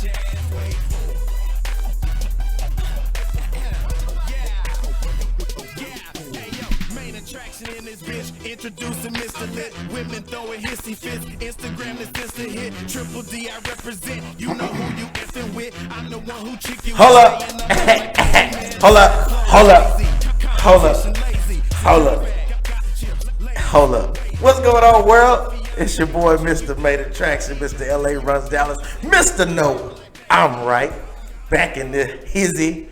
In this bitch, introducing Mr. Lit. Women throwing hissy fits. Instagram is just a hit. Triple D, I represent. You know who you effing with. I'm the one who chick you. Hold up. Hold up. What's going on, world? It's your boy, Mr. Made Attraction, Mr. LA Runs Dallas, Mr. No, I'm right. Back in the hizzy.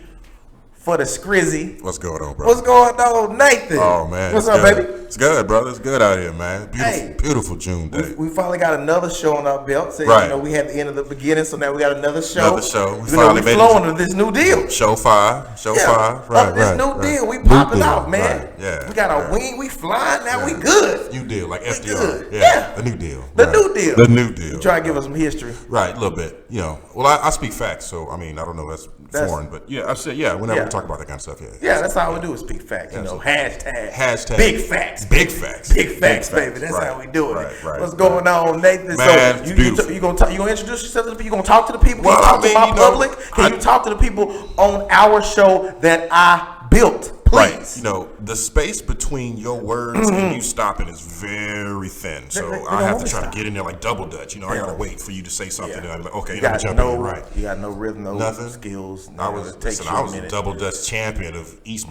For the scrizzy. What's going on, bro? What's going on, Nathan? Oh, man. What's up, baby? It's good, brother. It's good out here, man. Hey, beautiful June day. We finally got another show on our belt. So, right. You know, we had the end of the beginning, so now we got another show. Another show. We finally made flowing to this new deal. Show 5. Show 5. Right, this new deal. We popping off, man. Right. Yeah. We got our wing. We flying. Now we good. New deal, like FDR. Good. Yeah. The new deal. The new deal. The new deal. You try to give us some history. Right, a little bit. You know, well, I speak facts, so, I mean, I don't know if that's foreign, but yeah, I said, whenever we talk about that kind of stuff, Yeah, that's all we do is speak facts. You know, hashtag big facts. Big facts. Big facts, baby. That's how we do it. Right. What's going on, Nathan? Man, so you gonna introduce yourself to the people? You gonna talk to the people? Can you talk to my public? Can you talk to the people on our show that I built? Please. Right. You know, the space between your words and you stopping is very thin. So I have to try to get in there like double dutch. You know, I gotta wait for you to say something. And I'm like, okay, you gotta jump in. Right. You got no rhythm, no nothing. Skills. I was a double dutch champion of East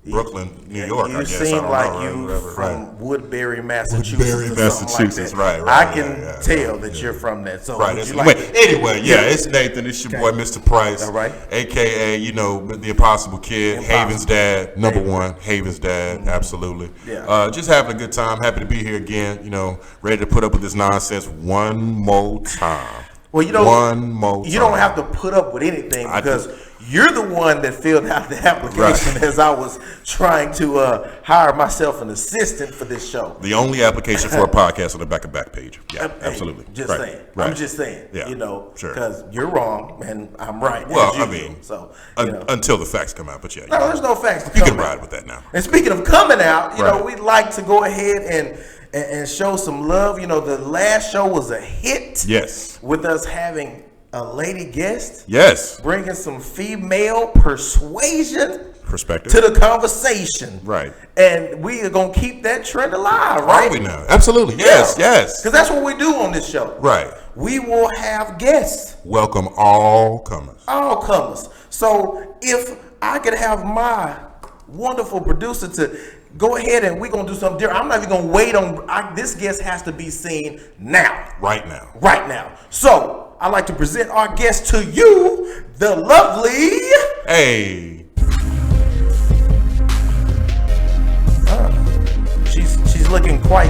Brooklyn, New York. You I guess. seem like you from Woodbury, Massachusetts. Right. I can tell that you're from that. So anyway, it's Nathan. It's your boy, Mr. Price. All right. AKA, you know, the Impossible Kid, Haven's dad, number one, Haven's dad, absolutely. Yeah. Just having a good time. Happy to be here again. You know, ready to put up with this nonsense one more time. Well, you know, one more time. You don't have to put up with anything because you're the one that filled out the application as I was trying to hire myself an assistant for this show. The only application for a podcast on the back page. Yeah, absolutely. Just saying. Right. I'm just saying. Yeah, you know, because you're wrong and I'm right. Well, I mean, so until the facts come out, but no, there's no facts. You can ride with that now. And speaking of coming out, you know, we'd like to go ahead and show some love. You know, the last show was a hit. Yes. With us having a lady guest. Yes. Bringing some female perspective to the conversation. Right. And we are going to keep that trend alive, right? Are we now? Absolutely. Yes. Because that's what we do on this show. Right. We will have guests. Welcome all comers. All comers. So if I could have my wonderful producer to go ahead and we're going to do something different. I'm not even going to wait on, this guest has to be seen now. Right now. Right now. So I'd like to present our guest to you, the lovely. Hey. She's looking quite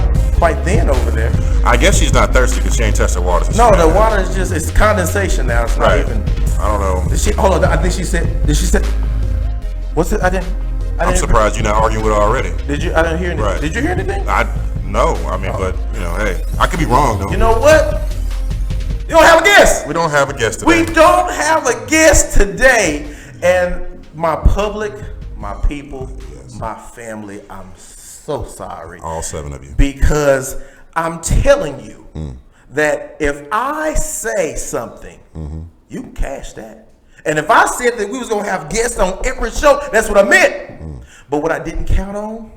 thin over there. I guess she's not thirsty because she ain't touched the water. No, the water is just, it's condensation now. It's not even. I don't know. Hold on, I think she said, what's it? I'm surprised you're not arguing with her already. Did you? I didn't hear anything. Right. Did you hear anything? No. I mean, but, you know, hey, I could be wrong, though. You know what? You don't have a guest. We don't have a guest today. We don't have a guest today. And my public, my people, my family, I'm so sorry. All 7 of you. Because I'm telling you that if I say something, you can cash that. And if I said that we was going to have guests on every show, that's what I meant. But what I didn't count on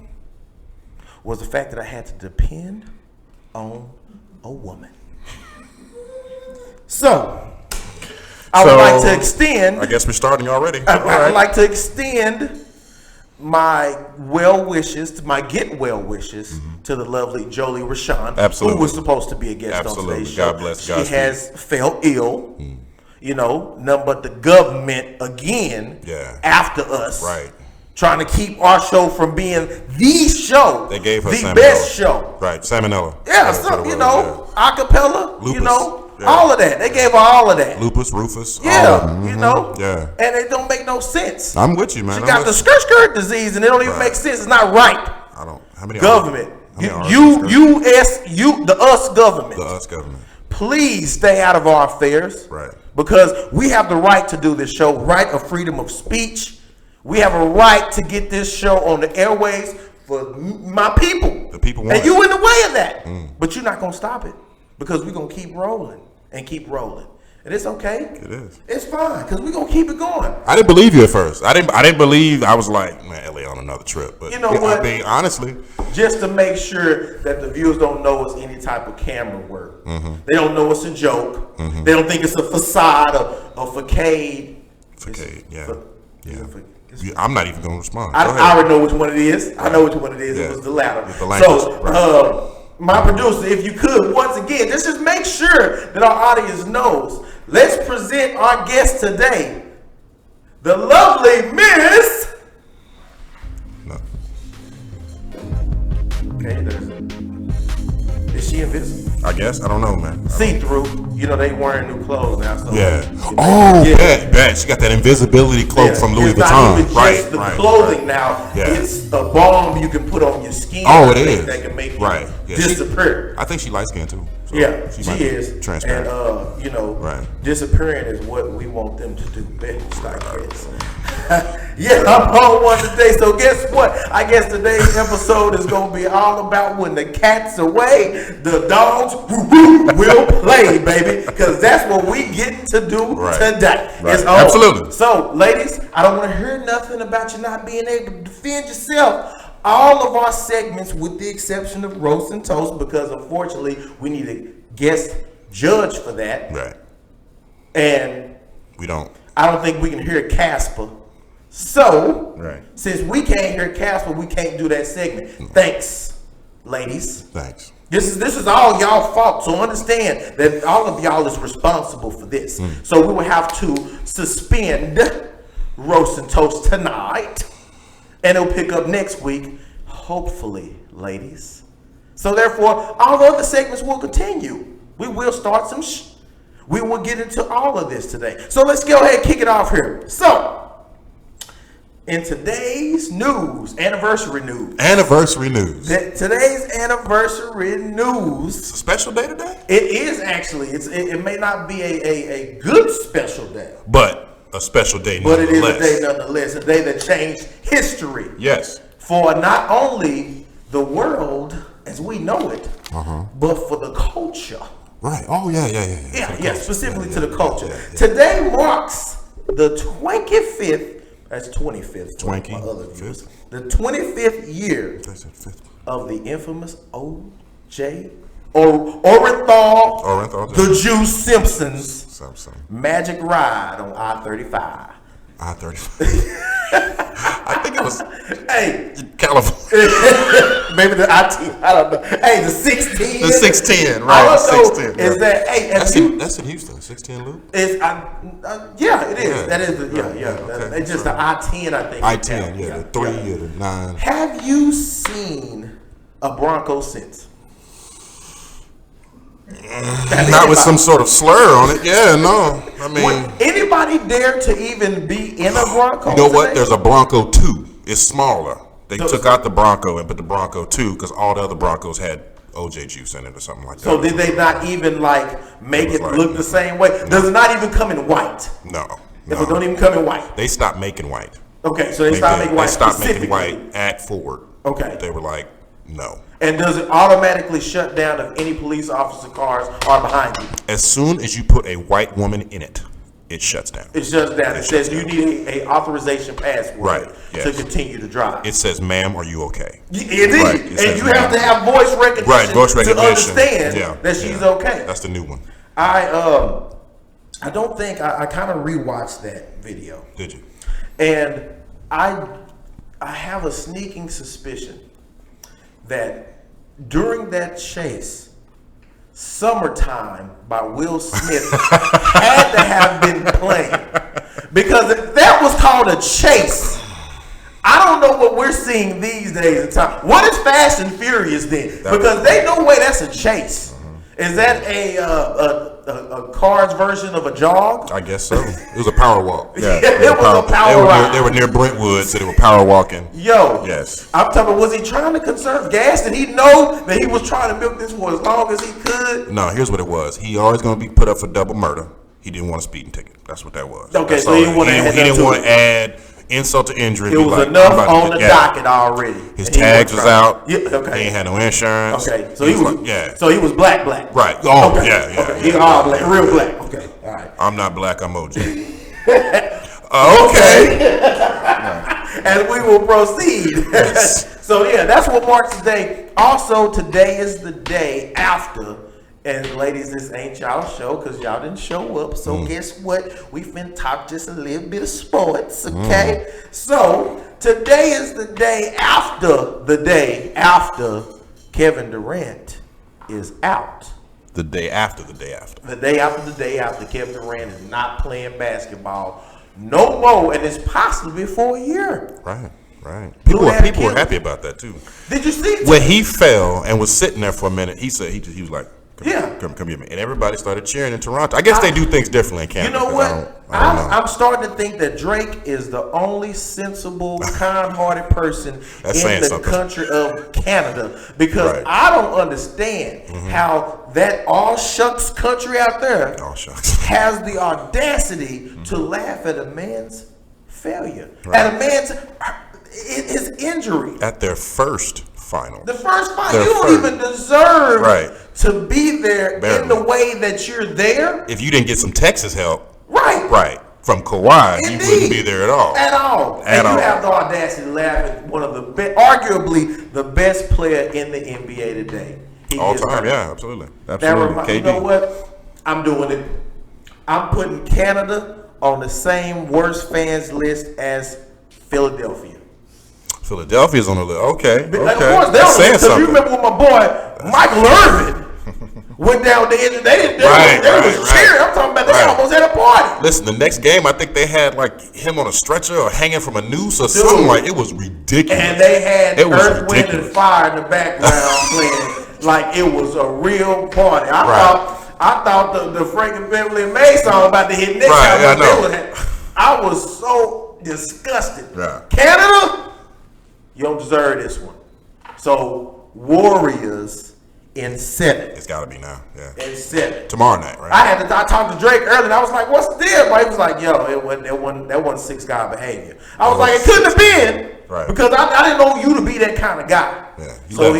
was the fact that I had to depend on a woman. So, I would like to extend. I guess we're starting already. I'd like to extend my well wishes, my get well wishes to the lovely Jolie Rashawn, Absolutely. who was supposed to be a guest on today's show. God bless. She has fell ill. You know, none but the government again after us. Right. Trying to keep our show from being the show. They gave her the salmonella. Best show. Right, salmonella. Yeah, you know, acapella, lupus. You know, all of that. They gave her all of that. Lupus, Rufus. Yeah, you know. Yeah. And it don't make no sense. I'm with you, man. She got the skirt disease and it don't even make sense. It's not right. I don't. How many government. The us government. The us government. Please stay out of our affairs. Right. Because we have the right to do this show, right of freedom of speech. We have a right to get this show on the airways for my people. The people want and you in the way of that. But you're not going to stop it because we're going to keep rolling and keep rolling. And it's okay. It is. It's fine because we're gonna keep it going. I didn't believe you at first. I didn't believe. I was like, man, LA on another trip. But you know what? I mean, honestly, just to make sure that the viewers don't know it's any type of camera work. They don't know it's a joke. They don't think it's a facade, a facade. Yeah. I'm not even gonna respond. I already know which one it is. I know which one it is. It was the latter. The language, so, my producer, if you could, once again, just make sure that our audience knows. Let's present our guest today, the lovely Miss. No. Okay, is she invisible? I guess. I don't know, man. See through. You know they wearing new clothes now. So Bet. She got that invisibility cloak from Louis it's Vuitton. Not even just the clothing now. Yeah. It's a balm you can put on your skin. It is. That can make you disappear. I think she light skinned too. So she is transparent. And disappearing is what we want them to do. Bitch, like this. I'm on one today. So guess what? I guess today's episode is gonna be all about when the cat's away, the dogs will play, baby. Because that's what we get to do today. Right. It's Absolutely. So, ladies, I don't want to hear nothing about you not being able to defend yourself. All of our segments, with the exception of Roast and Toast, because unfortunately we need a guest judge for that. Right. And we don't. I don't think we can hear Casper. So, since we can't hear Casper, we can't do that segment. Thanks, ladies. Thanks. This is all y'all fault. So understand that all of y'all is responsible for this. So we will have to suspend Roast and Toast tonight. And it'll pick up next week, hopefully, ladies. So therefore, all the other segments will continue. We will start some we will get into all of this today. So let's go ahead and kick it off here. So, in today's news, anniversary news. Today's anniversary news. It's a special day today? It is actually. It may not be a good special day. But a special day nonetheless. But it is a day nonetheless. A day that changed history. Yes. For not only the world as we know it, but for the culture. Right. Oh, yeah. Specifically to the culture. Today marks the 25th. That's 25th. 25th. The 25th year of the infamous O.J. Orenthal, the Jew Simpson's magic ride on I-35. I think it was California. Maybe the I-10. I don't know. Hey, the 610. The 610, right? The 610. Is that that's in Houston, 610 loop? It is. Yeah. That is okay. It's just the I-10, I think. I-10, the 3 or the 9. Have you seen a Bronco since? Not with some sort of slur on it. Yeah, no. I mean, would anybody dare to even be in a Bronco? You know what? There's a Bronco 2. It's smaller. They took out the Bronco and put the Bronco 2 because all the other Broncos had OJ juice in it or something like that. So did they not even make it look the same way? No. Does it not even come in white? No. If it don't even come in white? They stopped making white. Okay, so they stopped making white. They stopped making white at Ford. Okay. They were like, no. And does it automatically shut down if any police officer cars are behind you? As soon as you put a white woman in it, it shuts down. It shuts down. It says you need a authorization password to continue to drive. It says, ma'am, are you okay? It is. Right. And you have to have voice recognition, to understand that she's okay. That's the new one. I don't think, I kind of rewatched that video. Did you? And I have a sneaking suspicion that during that chase, Summertime by Will Smith had to have been playing. Because if that was called a chase, I don't know what we're seeing these days in time. What is Fast and Furious then? Because they no way that's a chase. Is that a car's version of a jog? I guess so. It was a power walk. Yeah, it was a power walk. They were near Brentwood, so they were power walking. Yo, yes. I'm talking about, was he trying to conserve gas? Did he know that he was trying to milk this for as long as he could? No, here's what it was. He always going to be put up for double murder. He didn't want a speeding ticket. That's what that was. Okay, so he didn't want to add insult to injury. It was enough on the docket already. His tags was out. Yeah, okay. He ain't had no insurance. Okay, so he was black. Right. Oh, okay. Yeah. He all black, real black. All right. I'm not black. I'm OJ. Okay. And we will proceed. So yeah, that's what marks today. Also, today is the day after. And ladies, this ain't y'all show because y'all didn't show up. So guess what? We finna talk just a little bit of sports, okay? So today is the day after Kevin Durant is out. The day after the day after. The day after Kevin Durant is not playing basketball no more, and it's possibly for a year. Right. People were happy about that too. Did you see? When he fell and was sitting there for a minute, he said he was like, come here, man. And everybody started cheering in Toronto. I guess they do things differently in Canada. You know what? I'm starting to think that Drake is the only sensible, kind-hearted person in the country of Canada, because I don't understand how that all shucks country out there has the audacity to laugh at a man's failure, at a man's his injury, at their first final. The first final. You don't even deserve to be there in the way that you're there. If you didn't get some Texas help. Right. From Kawhi, you wouldn't be there at all. And you have the audacity to laugh at one of the arguably the best player in the NBA today. All time, yeah, absolutely. You know what? I'm doing it. I'm putting Canada on the same worst fans list as Philadelphia. Philadelphia's on the list. Okay. Of course, they're on the list. You remember when my boy Michael Irvin went down the end. They was cheering. I'm talking about they almost had a party. Listen, the next game, I think they had like him on a stretcher or hanging from a noose or something. Like, it was ridiculous. And they had Earth, Wind, and Fire in the background playing like it was a real party. I thought the Frank Beverly and May song about to hit next time. I was so disgusted. Canada, you don't deserve this one. So Warriors in 7. It's got to be now. Yeah. In 7. Tomorrow night, right? I talked to Drake earlier, and I was like, "What's the deal?" But he was like, "Yo, that wasn't 6 guy behavior." I was like, "It couldn't have been, because I didn't know you to be that kind of guy." Yeah. So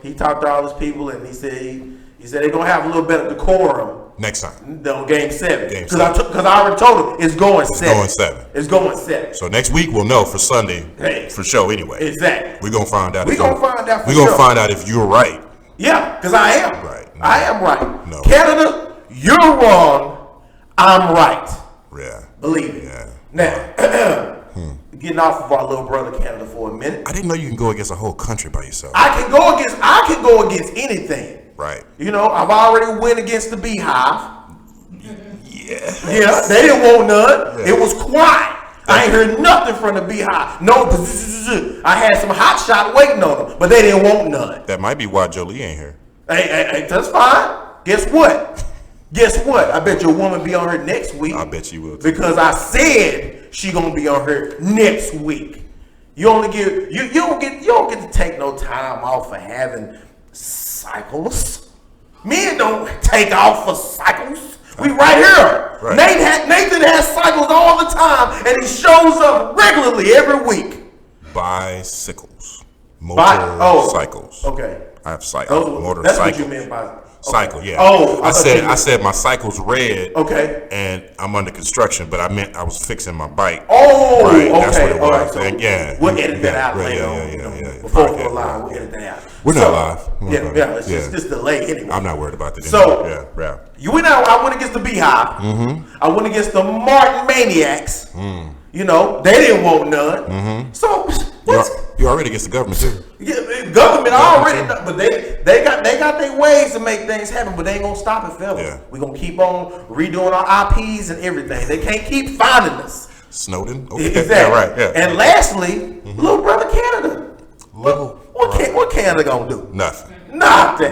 he talked to all his people, and he said they're gonna have a little bit of decorum next time on Game 7. Because I already told him it's going 7. It's going 7. So next week we'll know for Sunday for sure. Anyway, exactly. We're gonna find out. We're gonna find out if you're right. Yeah, because I am. Right. No. I am right. No. Canada, you're wrong. I'm right. Yeah. Believe it. Yeah. Now, getting off of our little brother Canada for a minute. I didn't know you can go against a whole country by yourself. I can go against anything. Right. You know, I've already went against the Beehive. Yeah, they didn't want none. Yeah. It was quiet. I ain't heard nothing from the Beehive. No, I had some hot shot waiting on them, but they didn't want none. That might be why Jolie ain't here. Hey, that's fine. Guess what? I bet your woman be on her next week. I bet she will too. Because I said she gonna be on her next week. You don't get to take no time off for having cycles. Men don't take off for cycles. We right here. Right. Nathan has cycles all the time, and he shows up regularly every week. Bicycles. Motorcycles. Okay. I have motorcycles. That's what you meant by cycle, yeah. Oh, I said my cycle's red. Okay. And I'm under construction, but I meant I was fixing my bike. Oh, right. Okay. That's what it was. Right. So we'll edit that out later on. Before we're live, we'll edit that out. We're not live. It's just delay anyway. I'm not worried about that. So, I went against the Beehive. I went against the Martin Maniacs. You know, they didn't want none. So, you already against the government too. Yeah, government already, but they got their ways to make things happen, but they ain't gonna stop it, fellas. Yeah. We're gonna keep on redoing our IPs and everything. They can't keep finding us. Snowden. Okay. Exactly. Yeah, right. Yeah. And lastly, little brother Canada. What Canada gonna do? Nothing.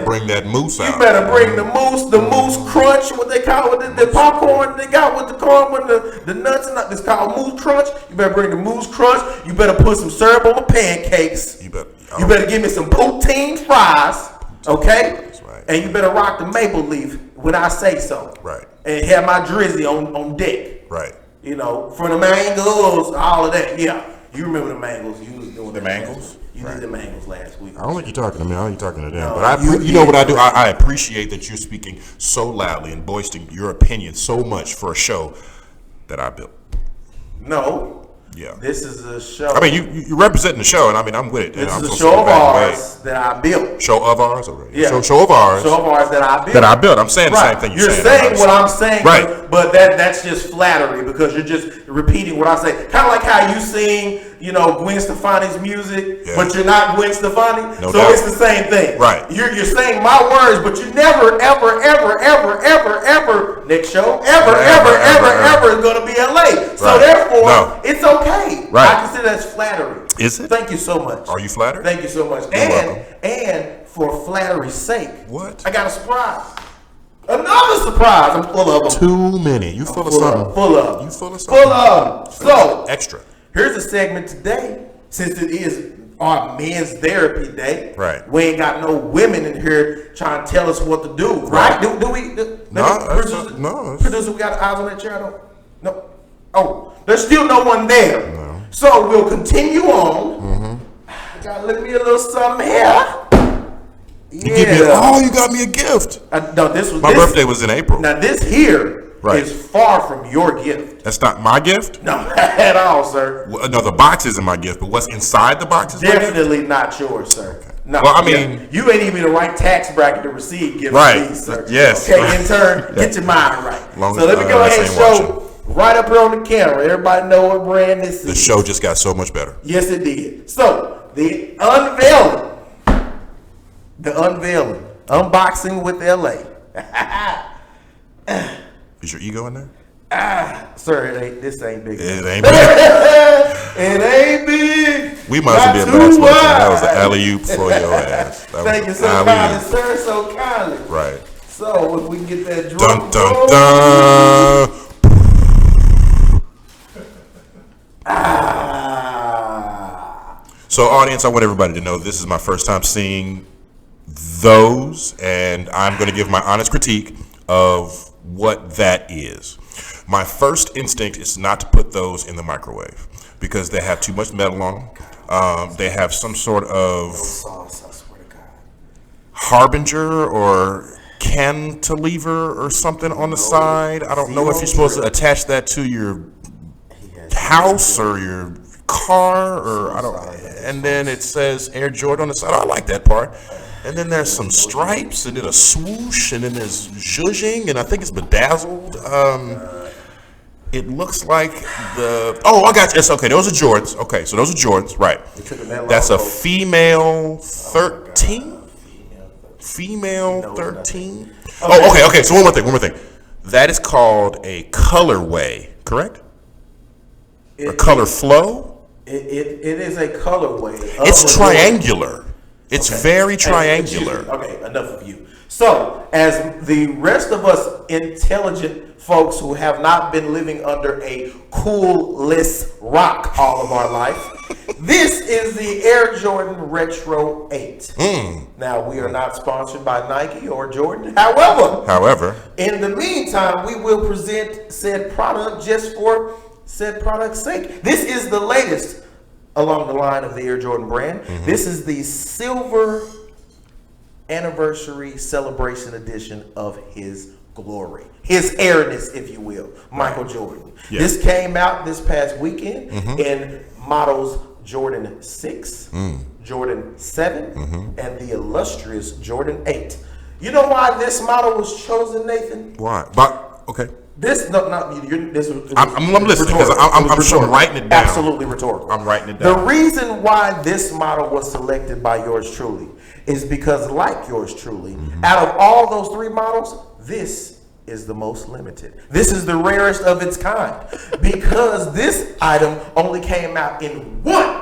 Bring that moose out. You better bring the moose crunch, what they call it, the popcorn they got with the corn with the nuts and it's called moose crunch. You better bring the moose crunch. You better put some syrup on my pancakes. You better give me some poutine fries, okay? That's right. And you better rock the maple leaf when I say so. Right. And have my drizzy on deck. Right. You know, for the mangoes, all of that, yeah. You remember the Mangles? You was doing The Mangles? You did the Mangles last week. I don't think you're talking to me. I think you're talking to them. No, But you know what I do? I appreciate that you're speaking so loudly and voicing your opinion so much for a show that I built. No. Yeah. This is a show. I mean, you're representing the show, and I mean, I'm with it. This I'm is a supposed show to of go back away. ours that I built. Show of ours? Okay. Yeah. Show of ours. Show of ours that I built. That I built. I'm saying the Right. same thing You're saying what I'm saying, Right. but that's just flattery because you're just repeating what I say. Kind of like how you sing, Gwen Stefani's music, Yeah. but you're not Gwen Stefani. No so doubt. it's the same thing. Right. You're saying my words, but you never, ever, next show, ever is going to be LA. So Right. therefore, No. it's okay. Right. I consider that's flattery. Is it? Thank you so much. Are you flattered? Thank you so much. You're welcome. And for flattery's sake, What? I got a surprise. Another surprise. I'm full of them. Too many. You full of something. Full of. You full of something. Full of. So, Extra. here's a segment today. Since it is our men's therapy day, Right. we ain't got no women in here trying to tell us what to do, right? Do we? Producer, we got eyes on that chair? No. Oh, there's still no one there. No. So we'll continue on. Gotta let me a little something here. You got me a gift. No, this was My birthday was in April. Now this here Right. is far from your gift. That's not my gift? No, at all, sir. Well, no, the box isn't my gift, but what's inside the box is my gift? Definitely not yours, sir. No. Well, I mean- you ain't even the right tax bracket to receive gifts Right. from these, sir. Yes. Okay, intern, get your mind right. Long So as let me go ahead and ain't show right up here on the camera. Everybody know what brand this The is. show just got so much better. Yes, it did. So the unveiling, unboxing with LA. Is your ego in there? Sir, this ain't big. It ain't big. It ain't big. We might as well be Not a basketball too team. That was wide. an alley-oop for your ass. That Thank you was so an kindly, alley-oop. sir, so kindly. Right. So if we can get that Dun, drum dun, roll. dun. So, audience, I want everybody to know this is my first time seeing those, and I'm going to give my honest critique of what that is. My first instinct is not to put those in the microwave because they have too much metal on them. They have some sort of Sauce, I swear to God. harbinger or cantilever or something on the side. I don't know if you're supposed to attach that to your house or your car or I don't. And then it says Air Jordan on the side. I like that part. And then there's some stripes and then a swoosh and then there's zhuzhing and I think it's bedazzled. It looks like I got you. It's okay. Those are Jordans. Okay, so those are Jordans, right? That's a female 13. Female 13. Oh, okay. So one more thing. That is called a colorway, correct? A color flow. It is a colorway. It's triangular. It's very Excuse triangular. me. Okay, enough of you. So, as the rest of us intelligent folks who have not been living under a cool-less rock all of our life, this is the Air Jordan Retro 8. Now, we are not sponsored by Nike or Jordan. However, in the meantime, we will present said product just for said product's sake. This is the latest along the line of the Air Jordan brand. This is the silver anniversary celebration edition of his glory, his airness, if you will, Michael Jordan. Yeah. This came out this past weekend in models Jordan 6, Jordan 7, and the illustrious Jordan 8. You know why this model was chosen, Nathan? why? But okay. This this was. I'm listening because I'm sure I'm writing it down. Absolutely rhetorical. I'm writing it The down. reason why this model was selected by yours truly is because, like yours truly, out of all those three models, this is the most limited. This is the rarest of its kind because this item only came out in one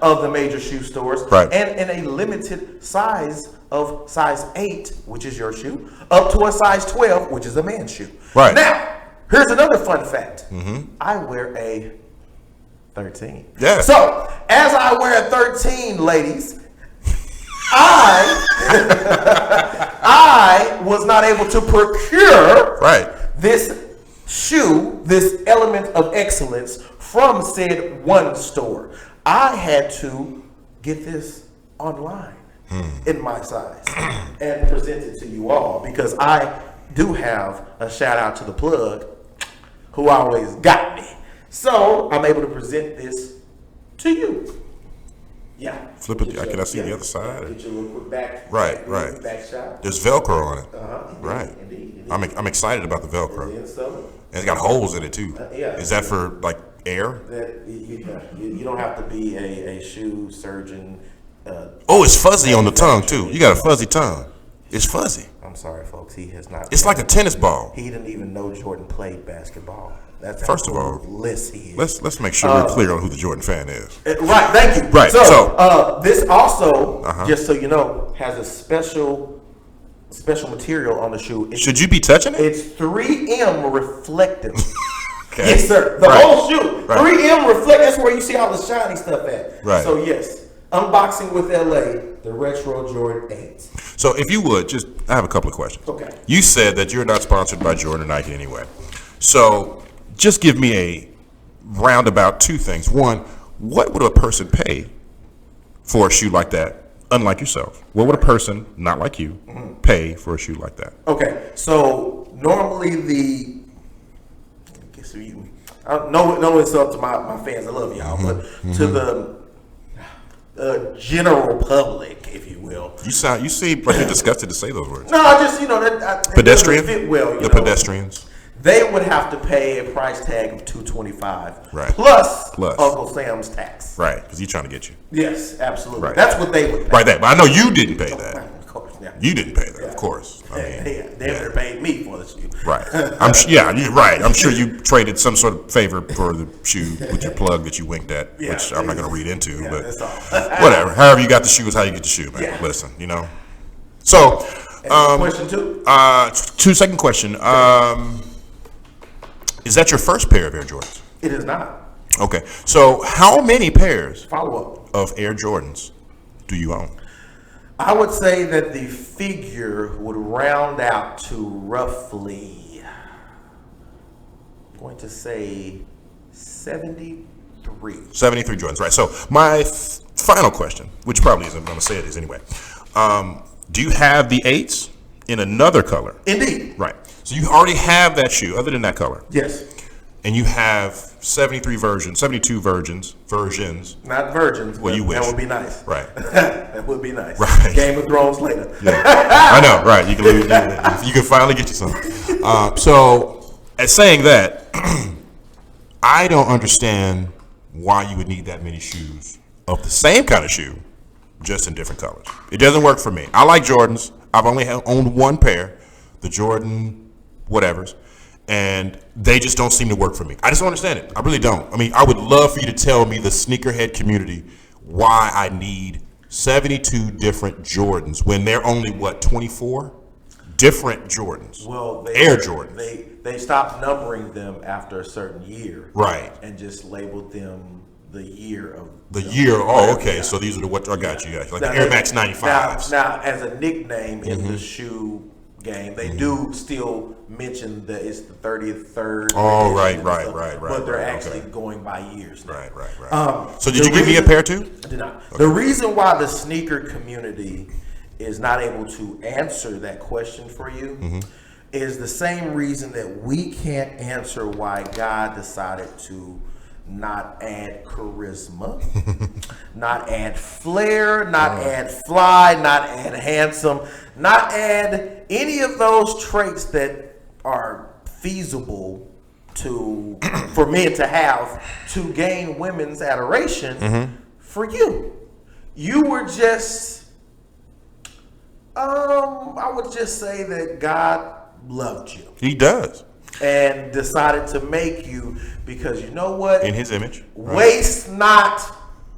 of the major shoe stores, Right. and in a limited size of size 8, which is your shoe, up to a size 12, which is a man's shoe. Right. Now, here's another fun fact. I wear a 13. Yeah. So, as I wear a 13, ladies, I was not able to procure Right. this shoe, this element of excellence from said one store. I had to get this online in my size and present it to you all because I do have a shout out to the plug who always got me. So I'm able to present this to you. Yeah. Flip it. Can I see the other side? Get you a little quick back. Right. Back shot. There's Velcro on it. Indeed, Right. Indeed. I'm excited about the Velcro. And so, And it's got holes in it too. Yeah. Is that for like air? that you don't have to be a shoe surgeon. Oh, it's fuzzy on the tongue too. You got a fuzzy tongue. It's fuzzy. I'm sorry, folks. He has not. It's like a tennis ball. He didn't even know Jordan played basketball. That's how First of all, clueless he is. Let's make sure we're clear on who the Jordan fan is. Right. Thank you. Right, So this also, just so you know, has a special material on the shoe. Should you be touching it? It's 3M reflective. Okay. Yes, sir. The Right. whole shoe. Right. 3M reflect. That's where you see all the shiny stuff at. Right. So yes, unboxing with LA, the retro Jordan 8. So if you would, I have a couple of questions. Okay. You said that you're not sponsored by Jordan or Nike anyway. So just give me a roundabout two things. One, what would a person pay for a shoe like that, unlike yourself? What would a person, not like you, pay for a shoe like that? Okay. So normally no insult to my fans. I love y'all, but to the general public, if you will. You seem like you're disgusted to say those words. No, I just that Pedestrian? fit well. The pedestrians. They would have to pay a price tag of $225 Right. plus Plus. Uncle Sam's tax. Right, because he's trying to get you. Yes, absolutely. Right. That's what they would pay. Right, that. But I know you didn't pay that. Of course, yeah. You didn't pay that, of course. I mean, They never paid me for the shoe. Right. You're right. I'm sure you traded some sort of favor for the shoe with your plug that you winked at, Yeah. which I'm not going to read into, Yeah, but that's all. whatever. However you got the shoe is how you get the shoe, man. Yeah. Listen, So, Question two? second question. Is that your first pair of Air Jordans? It is not. Okay. So, how many pairs Follow up. of Air Jordans do you own? I would say that the figure would round out to roughly, I'm going to say 73. 73 Jordans, right. So my final question, which probably isn't, I'm going to say it is anyway. Do you have the 8s in another color? Indeed. Right. So you already have that shoe other than that color. Yes. And you have 72 versions. Not virgins. Well, you wish. That would be nice. Right. That would be nice. Right. Game of Thrones later. Yeah. I know, right. You can finally get you some. So, as saying that, I don't understand why you would need that many shoes of the same kind of shoe, just in different colors. It doesn't work for me. I like Jordans. I've only owned one pair, the Jordan whatevers, and they just don't seem to work for me. I just don't understand it. I really don't. I mean, I would love for you to tell me, the sneakerhead community, why I need 72 different Jordans when they're only, 24? Different Jordans. Well, Air Jordans. They stopped numbering them after a certain year. Right. And just labeled them the year of The year. Oh, okay. So these are the what I got you guys. Like the Air Max 95s. Now, as a nickname in the shoe game, they do still mention that it's the 33rd. Oh, edition and right. stuff, But they're actually going by years now. Right. So did you give me a pair too? I did not. Okay. The reason why the sneaker community is not able to answer that question for you is the same reason that we can't answer why God decided to not add charisma, not add flair, not add fly, not add handsome, not add any of those traits that are feasible to for men to have to gain women's adoration for you. You were just, I would just say that God loved you. He does. And decided to make you because you know what? In his image. Right. Waste not,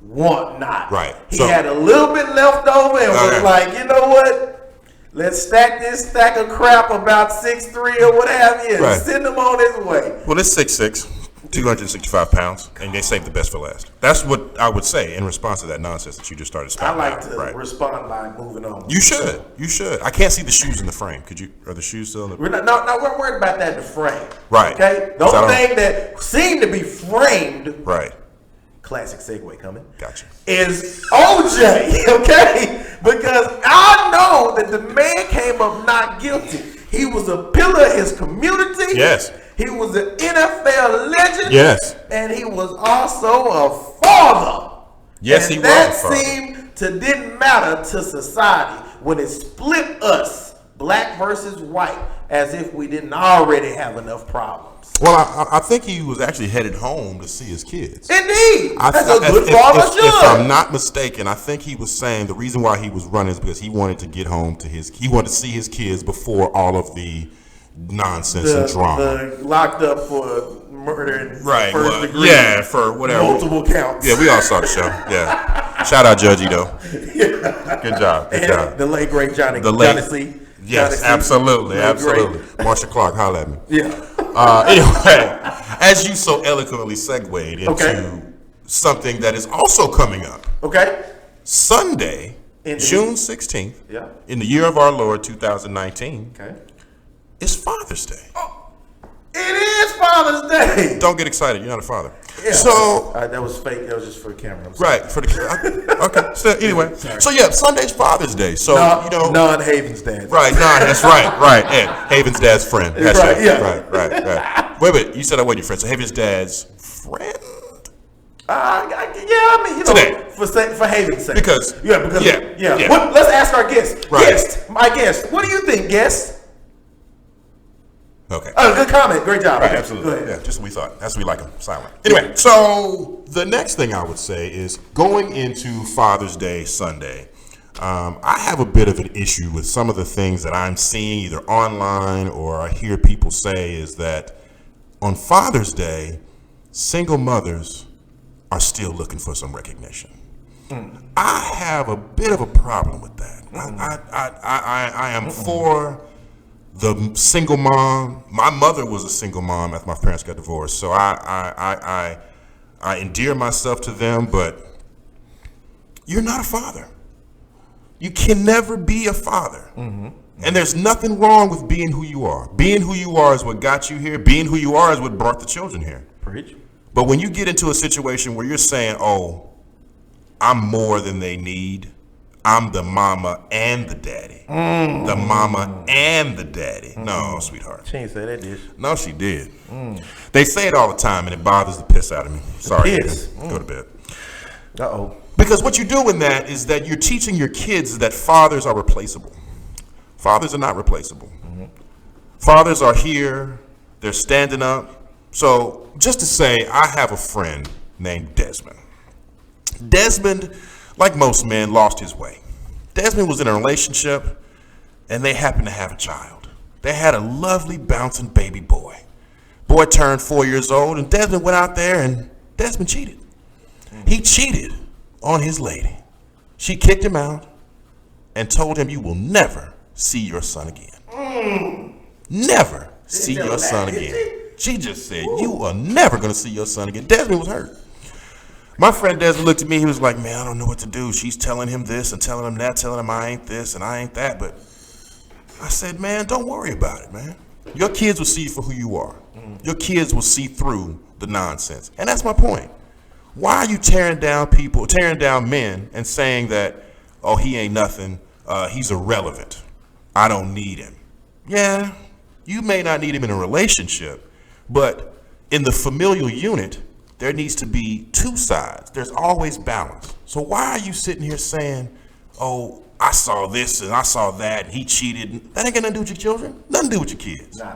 want not. Right. He had a little bit left over and was like, you know what? Let's stack this stack of crap about 6'3" or what have you and send him on his way. Well, it's 6'6", 265 pounds, and they saved the best for last. That's what I would say in response to that nonsense that you just started I spouting like out. to Right. respond by moving on. You should. You should. I can't see the shoes in the frame. Could you? Are the shoes still in the? We're not, we're worried about that in the frame. Right. Okay? The only thing that seemed to be framed, Right. classic segue coming, Gotcha. is OJ, okay? Because I know that the man came up not guilty. He was a pillar of his community. Yes. He was an NFL legend. Yes. And he was also a father. Yes, and he that was a father. seemed to didn't matter to society when it split us, black versus white, as if we didn't already have enough problems. Well, I think he was actually headed home to see his kids. Indeed. I That's a th- good father if should. I'm not mistaken, I think he was saying the reason why he was running is because he wanted to get home to he wanted to see his kids before all of the nonsense and drama. The locked up for murder and Right. first Well, degree. yeah, for whatever. Multiple counts. Yeah, we all saw the show. Yeah. Shout out Judge Ito. Good job. Good And job. the late great Johnny late- C. Yes, Johnny C. absolutely, Late absolutely. great. Marsha Clark, holla at me. Yeah. Anyway, as you so eloquently segued into Okay. something that is also coming up. Okay. Sunday, Indeed. June 16th, Yeah. in the year of our Lord 2019, Okay. is Father's Day. It is Father's Day. Don't get excited, you're not a father. Yeah. So, That was fake. That was just for the camera. I'm sorry. right, for the okay. So anyway, so yeah, Sunday's Father's Day. So you know, non-Haven's dad. right? Nah, that's right. Ed, Haven's dad's friend. That's Right, it. yeah. Right. Wait. You said I wasn't your friend. So Haven's dad's friend. I mean, you know, Today. for Haven's sake. Because- yeah. What, let's ask our guest. Right. Guest, my guest. What do you think, guest? Okay. Oh, good comment. Great job. Right, Okay, absolutely. Go ahead. Yeah, just what we thought. That's what we like them, silent. Anyway, so the next thing I would say is going into Father's Day Sunday. I have a bit of an issue with some of the things that I'm seeing either online or I hear people say is that on Father's Day, single mothers are still looking for some recognition. I have a bit of a problem with that. I am for the single mom. My mother was a single mom after my parents got divorced, so I endear myself to them. But you're not a father. You can never be a father. And there's nothing wrong with being who you are. Being who you are is what got you here. Being who you are is what brought the children here. Preach. But when you get into a situation where you're saying, "Oh, I'm more than they need. I'm the mama and the daddy. The mama and the daddy." No, sweetheart. She ain't say that, did she? No, she did. They say it all the time, and it bothers the piss out of me. Sorry, piss? man. Go to bed. Uh-oh. Because what you do in that is that you're teaching your kids that fathers are replaceable. Fathers are not replaceable. Fathers are here. They're standing up. So just to say, I have a friend named Desmond. Desmond, like most men, lost his way. Desmond was in a relationship, and they happened to have a child. They had a lovely, bouncing baby boy. Boy turned 4 years old, and Desmond went out there, and Desmond cheated. He cheated on his lady. She kicked him out and told him, "You will never see your son again. Never see tell your him son that, did again." She just said, "You are never going to see your son again." Desmond was hurt. My friend Desmond looked at me. He was like, "Man, I don't know what to do. She's telling him this and telling him that, telling him I ain't this and I ain't that." But I said, "Man, don't worry about it, man. Your kids will see you for who you are. Your kids will see through the nonsense." And that's my point. Why are you tearing down people, tearing down men and saying that, "Oh, he ain't nothing. He's irrelevant. I don't need him." Yeah, you may not need him in a relationship, but in the familial unit, there needs to be two sides. There's always balance. So why are you sitting here saying, "Oh, I saw this and I saw that and he cheated"? That ain't got nothing to do with your children. Nothing to do with your kids. Nah.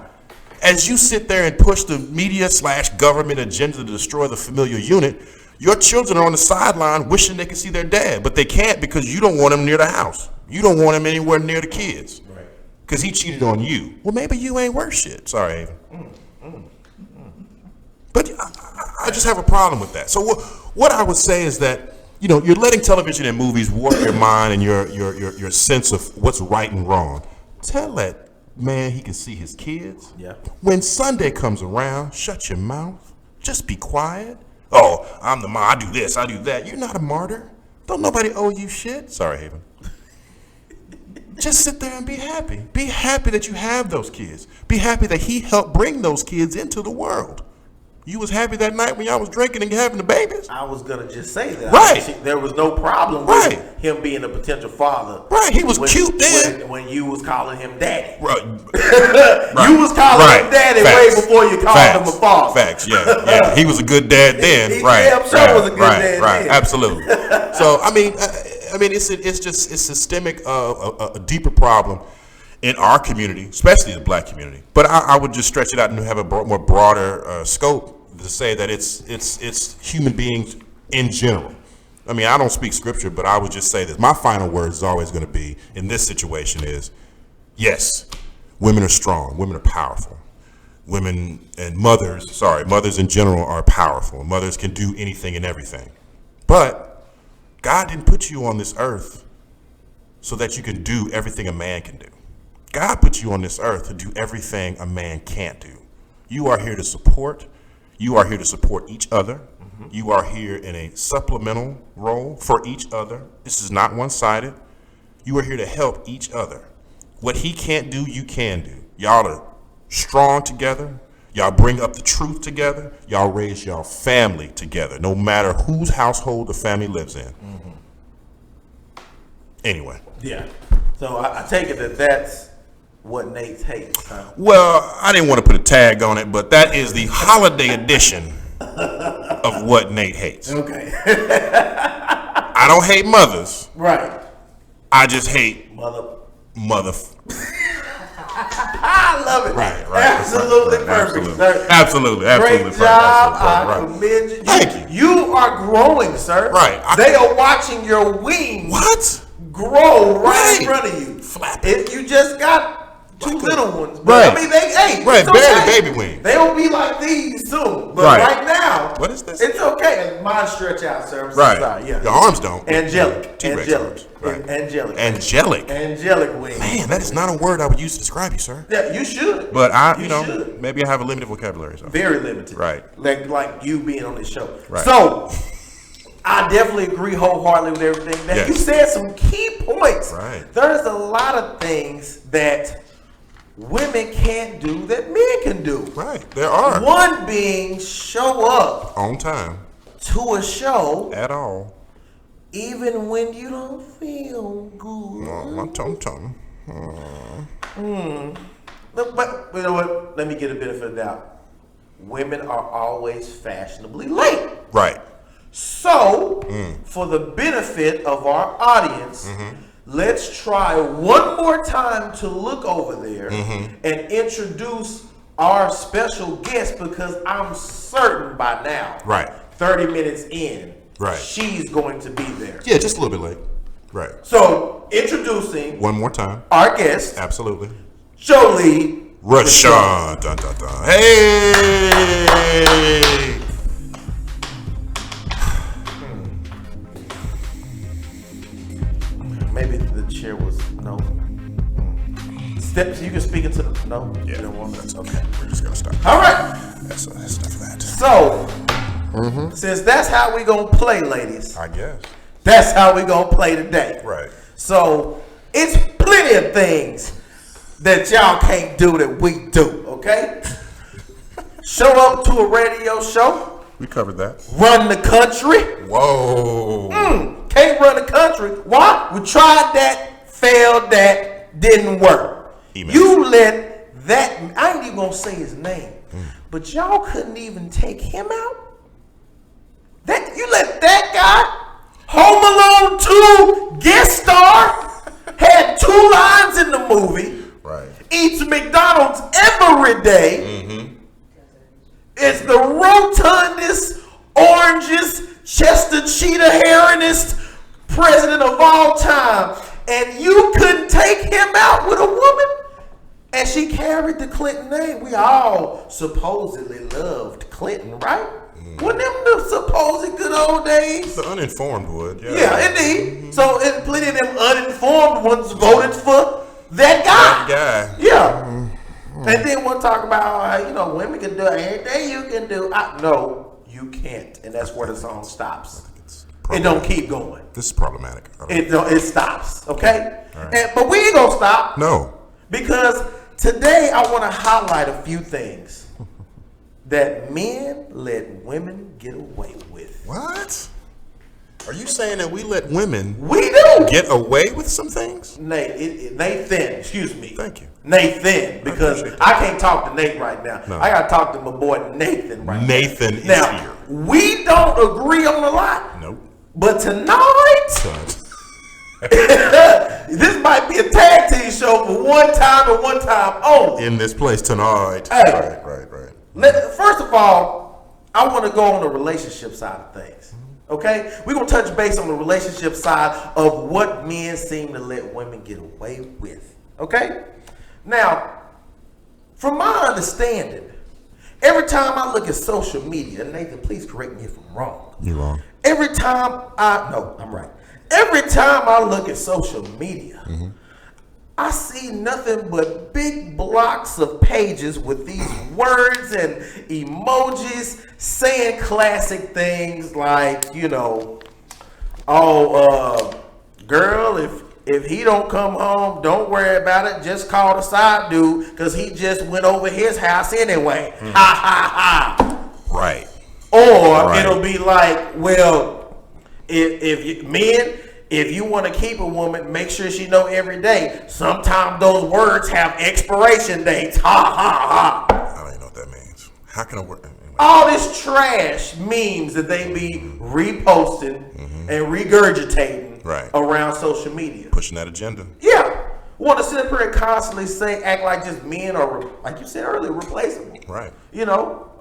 As you sit there and push the media/government agenda to destroy the familial unit, your children are on the sideline wishing they could see their dad, but they can't because you don't want him near the house. You don't want him anywhere near the kids because he cheated on you. Well, maybe you ain't worth shit. Sorry, Ava. But I just have a problem with that. So what I would say is that, you know, you're letting television and movies warp your mind and your sense of what's right and wrong. Tell that man he can see his kids. Yeah. When Sunday comes around, shut your mouth Just be quiet. Oh, I'm the mom. I do this. I do that. You're not a martyr. Don't nobody owe you shit. Sorry, Haven. Just sit there and be happy. Be happy that you have those kids. Be happy that he helped bring those kids into the world. You was happy that night when y'all was drinking and having the babies? I was going to just say that. Right. There was no problem with him being a potential father. Right. He was cute then. When you was calling him daddy. Right. You was calling him daddy way before you called him a father. Facts, yeah. He was a good dad then. He right. damn sure was a good dad right. then. Absolutely. So, I mean, it's systemic, a deeper problem in our community, especially the black community. But I would just stretch it out and have a more broader scope to say that it's human beings in general. I mean, I don't speak scripture, but I would just say that my final words is always going to be in this situation is, yes, women are strong, women are powerful. Women and mothers in general are powerful. Mothers can do anything and everything. But God didn't put you on this earth so that you can do everything a man can do. God put you on this earth to do everything a man can't do. You are here to support. You are here to support each other. Mm-hmm. You are here in a supplemental role for each other. This is not one-sided. You are here to help each other. What he can't do, you can do. Y'all are strong together. Y'all bring up the truth together. Y'all raise y'all family together, no matter whose household the family lives in. Mm-hmm. Anyway. Yeah. So I take it that's what Nate hates, huh? Well, I didn't want to put a tag on it, but that is the holiday edition of what Nate hates. Okay. I don't hate mothers. Right. I just hate mother. I love it. Right. Absolutely right, perfect, absolutely. sir. Absolutely. Great job. I commend you. Thank you. You are growing, sir. Right. They are watching your wings. What? Grow right in front of you. Flap. You just got two little ones. But right. I mean, they right. Okay. Baby wings. They'll be like these soon. But right now, what is this? It's okay. Mine stretch out, sir. I'm so right. sorry. Yeah. Your arms don't. Angelic. Right. Angelic wings. Man, that is not a word I would use to describe you, sir. Yeah, you should. But maybe I have a limited vocabulary. So. Very limited. Right. Like you being on this show. Right. So I definitely agree wholeheartedly with everything that you said. Some key points. Right. There's a lot of things that women can't do that men can do. Right. There are. One being show up on time to a show at all, even when you don't feel good. My tum. But you know what? Let me get a benefit of the doubt. Women are always fashionably late. Right. So, for the benefit of our audience, let's try one more time to look over there and introduce our special guest, because I'm certain by now, 30 minutes in, she's going to be there. Yeah, just a little bit late. Right. So, introducing one more time our guest. Absolutely. Jolie Rashawn. Dun, dun, dun. Hey! Maybe the chair was no. Steps, you can speak into the no. Yeah, you don't want that's okay. We're just gonna stop. All right. That's enough of that. So, since that's how we gonna play, ladies, I guess that's how we gonna play today. Right. So it's plenty of things that y'all can't do that we do. Okay. Show up to a radio show. We covered that. Run the country. Whoa. Can't run the country. Why? We tried that, failed that, didn't work. You let that, I ain't even gonna say his name, but y'all couldn't even take him out? That you let that guy, Home Alone 2 guest star, had 2 lines in the movie, eats McDonald's every day, is the rotundest, orangest, Chester Cheetah Heronist president of all time, and you couldn't take him out with a woman? And she carried the Clinton name. We all supposedly loved Clinton, right? Wasn't them the supposed good old days? The uninformed would, yeah. Yeah, indeed. So and plenty of them uninformed ones voted for that guy. That guy. Yeah. And then we'll talk about how, women can do anything you can do. No, you can't. And that's where the song stops. It don't keep going. This is problematic. It stops, okay? Right. But we ain't gonna stop. No. Because today I want to highlight a few things that men let women get away with. What? Are you saying that we let women get away with some things? Nathan, excuse me. Thank you. Nathan, because I can't talk to Nate right now. No. I got to talk to my boy Nathan right now. Nathan is here. We don't agree on a lot. Nope. But tonight, this might be a tag team show for one time and one time only. In this place tonight. Hey, right. First of all, I want to go on the relationship side of things. Okay? We're going to touch base on the relationship side of what men seem to let women get away with. Okay? Now, from my understanding, every time I look at social media, Nathan, please correct me if I'm wrong. You're wrong. I'm right. Every time I look at social media, I see nothing but big blocks of pages with these words and emojis saying classic things like, girl, if he don't come home, don't worry about it. Just call the side dude because he just went over his house anyway. Ha ha ha. Right. Or it'll be like, well, if you want to keep a woman, make sure she know every day. Sometimes those words have expiration dates. Ha ha ha. I don't even know what that means. How can I work? Anyway. All this trash memes that they be reposting and regurgitating around social media. Pushing that agenda. Yeah. Want to sit up here and constantly act like just men are, like you said earlier, replaceable. Right.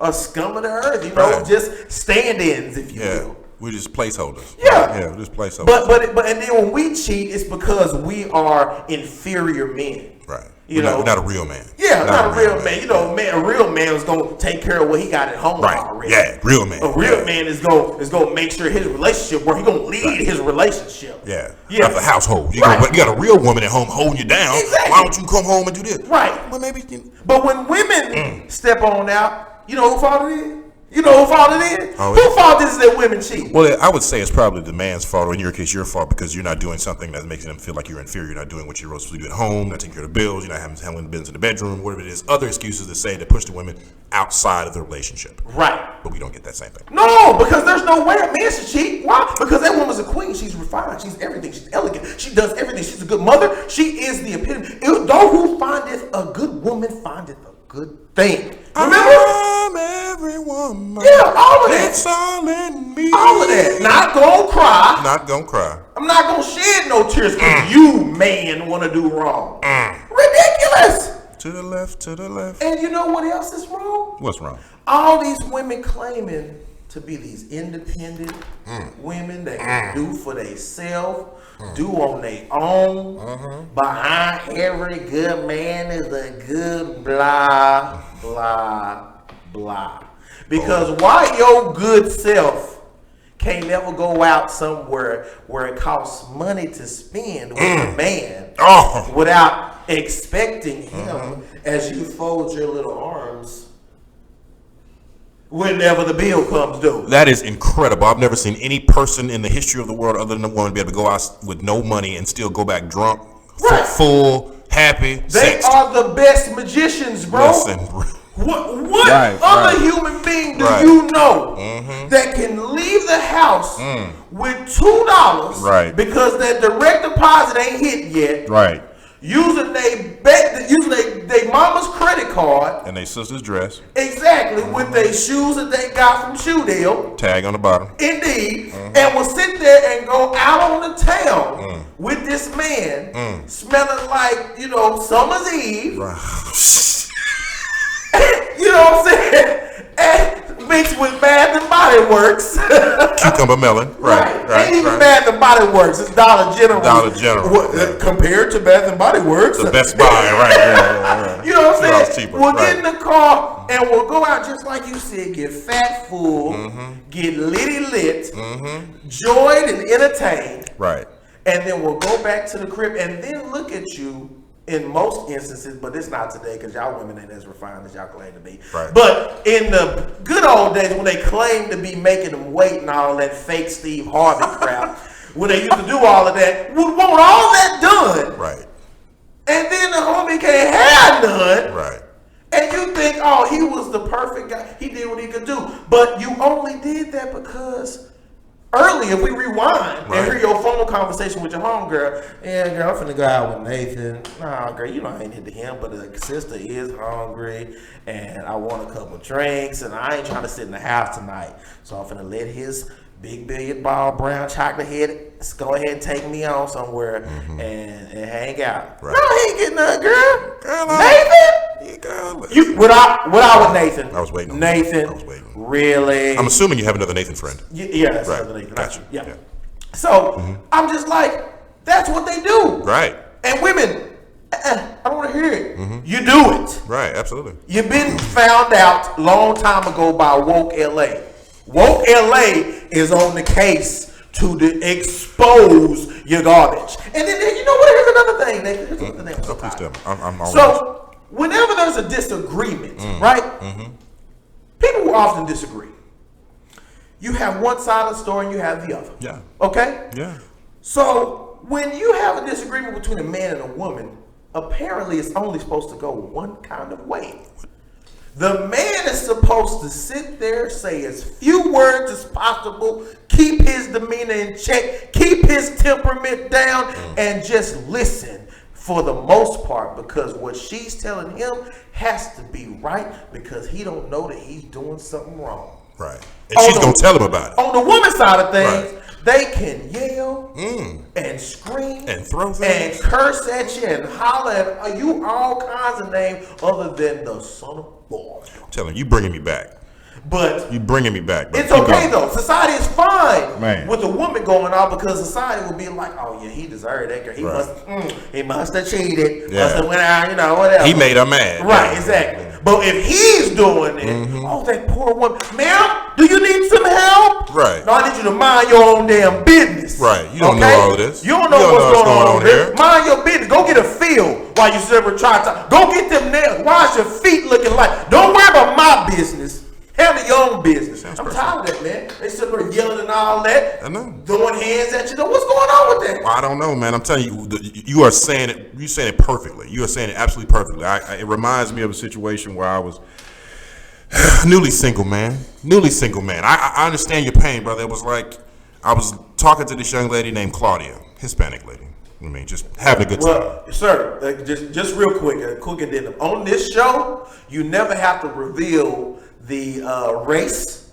A scum of the earth. Just stand-ins, if you will. We're just placeholders. Yeah. Yeah, we're just placeholders. But and then when we cheat, it's because we are inferior men. Right. We're not a real man. Yeah, not a real man. A real man is gonna take care of what he got at home already. Yeah, real man. A real man is gonna make sure his relationship works. He's gonna lead his relationship. Yeah. Not the household. You got a real woman at home holding you down. Exactly. Why don't you come home and do this? Right. Well, maybe. But when women step on out, you know who fault it is? You know who fault it is? Who fault is that women cheat? Well, I would say it's probably the man's fault, or in your case, your fault, because you're not doing something that makes them feel like you're inferior. You're not doing what you're supposed to do at home, not taking care of the bills, you're not handling the business in the bedroom, whatever it is. Other excuses that say to push the women outside of the relationship. Right. But we don't get that same thing. No, because there's no way a man should cheat. Why? Because that woman's a queen. She's refined. She's everything. She's elegant. She does everything. She's a good mother. She is the epitome. Though who findeth a good woman findeth a good thing. Remember? I'm every woman. Yeah, all of that. It's all in me. All of that. Not gonna cry. Not gonna cry. I'm not gonna shed no tears because you, man, want to do wrong. Ridiculous. To the left, to the left. And you know what else is wrong? What's wrong? All these women claiming to be these independent women that can do for themselves, do on their own. Behind every good man is a good blah, blah, blah. Because why your good self can't never go out somewhere where it costs money to spend with a man without expecting him as you fold your little arms whenever the bill comes due. That is incredible. I've never seen any person in the history of the world other than a woman be able to go out with no money and still go back drunk, full, happy, They sexed. are the best magicians, bro. Listen, What other human being do you know that can leave the house with $2 because that direct deposit ain't hit yet? Right. Using they mama's credit card And they sister's dress. exactly with their shoes that they got from Shoe Deal. Tag on the bottom. Indeed, and will sit there and go out on the town with this man, smelling like summer's eve. You know what I'm saying? And mixed with Bath and Body Works. Cucumber melon. Right. Ain't even Bath and Body Works. It's Dollar General. Dollar General. Compared to Bath and Body Works. The Best Buy. Right. Yeah. You know what I'm saying? Cheaper, We'll get in the car and we'll go out just like you said. Get fat full. Get litty lit. Joyed and entertained. Right. And then we'll go back to the crib and then look at you in most instances, but it's not today because y'all women ain't as refined as y'all claim to be. Right. But in the good old days when they claimed to be making them wait and all that fake Steve Harvey crap, when they used to do all of that, would want all that done. Right. And then the homie can't have none. Right. And you think, oh, he was the perfect guy. He did what he could do. But you only did that because earlier, if we rewind and hear your phone conversation with your homegirl, yeah, girl, I'm finna go out with Nathan. Nah, girl, you know I ain't into him, but the sister is hungry, and I want a couple drinks, and I ain't trying to sit in the house tonight. So I'm finna let his big billiard ball brown chocolate head go ahead and take me on somewhere and hang out. Right. No, he ain't getting nothing, girl. Nathan? What I with Nathan? I was waiting on Nathan. I was waiting. Really? I'm assuming you have another Nathan friend. Yeah, that's Right. another Nathan. Gotcha. Yeah. Yeah. So I'm just like, that's what they do. Right. And women, I don't want to hear it. You do it. Right. Absolutely. You've been found out long time ago by Woke LA. Woke LA is on the case to expose your garbage. And then you know what? Here's another thing. Here's another thing. Oh, please tell me. I'm all So whenever there's a disagreement, right? People will often disagree. You have one side of the story and you have the other. Yeah. Okay? Yeah. So when you have a disagreement between a man and a woman, apparently it's only supposed to go one kind of way. The man is supposed to sit there, say as few words as possible, keep his demeanor in check, keep his temperament down, and just listen for the most part, because what she's telling him has to be right, because he don't know that he's doing something wrong. Right. And she's going to tell him about it. On the woman's side of things, Right. they can yell and scream And throw and things. curse at you and holler at you all kinds of names other than the son of boy. Tell him, you bringing me back. But You bringing me back. Bro. it's Keep okay going. though. Society is fine Man. with a woman going out, because society will be like, "Oh yeah, he deserved that girl. He must have cheated. Yeah. Must have went out, whatever." He made her mad. Right, Yeah. exactly. But if he's doing it, oh, that poor woman, ma'am, do you need some help? Right. No, I need you to mind your own damn business. Right. You don't know all of this. You don't know what's going on here. Mind your business. Go get a feel while you sit there trying to. Go get them nails. Why's your feet looking like? Don't worry about my business. Handle your own business. I'm perfect. tired of that, man. They sit there yelling and all that. I know. Throwing hands at you. What's going on with that? I don't know, man. I'm telling you, you are saying it. You saying it perfectly. You are saying it absolutely perfectly. It reminds me of a situation where I was newly single, man. I understand your pain, brother. It was like I was talking to this young lady named Claudia, Hispanic lady. I mean, just having a good time. Well, sir, just real quick, quick addendum. On this show, you never have to reveal the race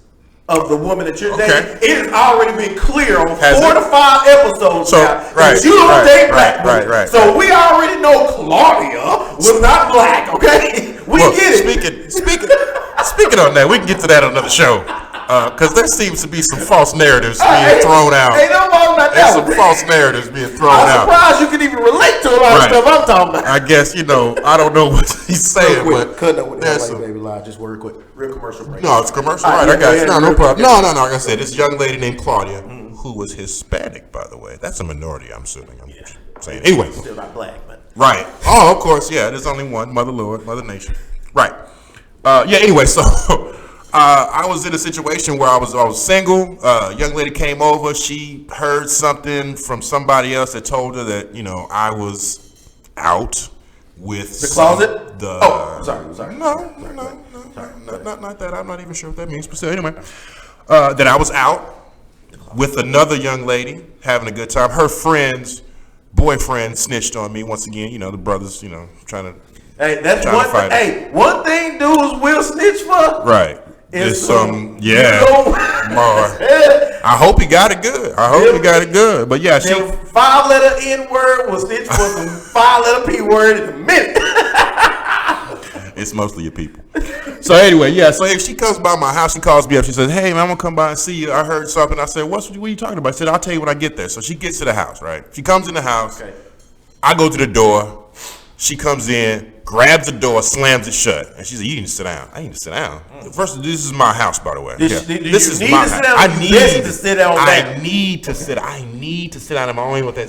of the woman that you're dating. It has already been clear on 4 to 5 episodes So, now right, that you don't right, date right, black women. right. So we already know Claudia was not black, okay? We Look, get it. Speaking on that, we can get to that on another show. Because there seems to be some false narratives being thrown out. Ain't no more about There's that some one. false narratives being thrown I'm out. surprised you can even relate to a lot of Right. stuff I'm talking about. I guess, I don't know what he's saying, but Cut up with that there's like some. baby live, just real quick. Real commercial break. No, it's commercial. All Right, right, I got yeah, you. yeah, No real problem. quick. No. Like I said, this young lady named Claudia, who was Hispanic, by the way. That's a minority, I'm assuming. I'm saying. Anyway. Still not black, but. Right. Oh, of course. Yeah, there's only one. Mother Lord, Mother Nation. Right. Anyway, so I was in a situation where I was single. A young lady came over. She heard something from somebody else that told her that, I was out with The closet? Sorry. No, not that. I'm not even sure what that means. But still, anyway, that I was out with another young lady having a good time. Her friend's boyfriend snitched on me once again. The brothers, trying to. Hey, that's trying one to fight thing. Hey, one thing dudes will snitch for. Right. Is It's some. yeah. Boy. I hope he got it good. But yeah, she. Them 5-letter N word will snitch for some 5-letter P word in a minute. It's mostly your people. So anyway, yeah. So if she comes by my house, she calls me up. She says, "Hey, man, I'm gonna come by and see you. I heard something." I said, "What are you talking about?" I said, "I'll tell you when I get there." So she gets to the house, right? She comes in the house. Okay. I go to the door. She comes in, grabs the door, slams it shut, and she said, "You need to sit down." I need to sit down. First, this is my house, by the way. This is my house. I need to sit down. I need to sit. I need to sit down. I'm only with that.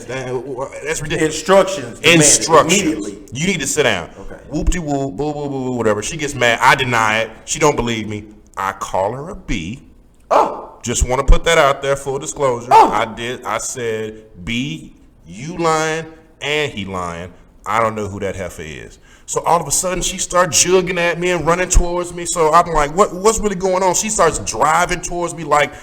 That's ridiculous. Instructions. Immediately. You need to sit down. Okay. Whoop-de-whoop, boo, boo, boo, whatever. She gets mad. I deny it. She don't believe me. I call her a B. Oh. Just want to put that out there, full disclosure. Oh. I did. I said, B, you lying and he lying. I don't know who that heifer is. So all of a sudden, she starts jugging at me and running towards me. So I'm like, what's really going on? She starts driving towards me like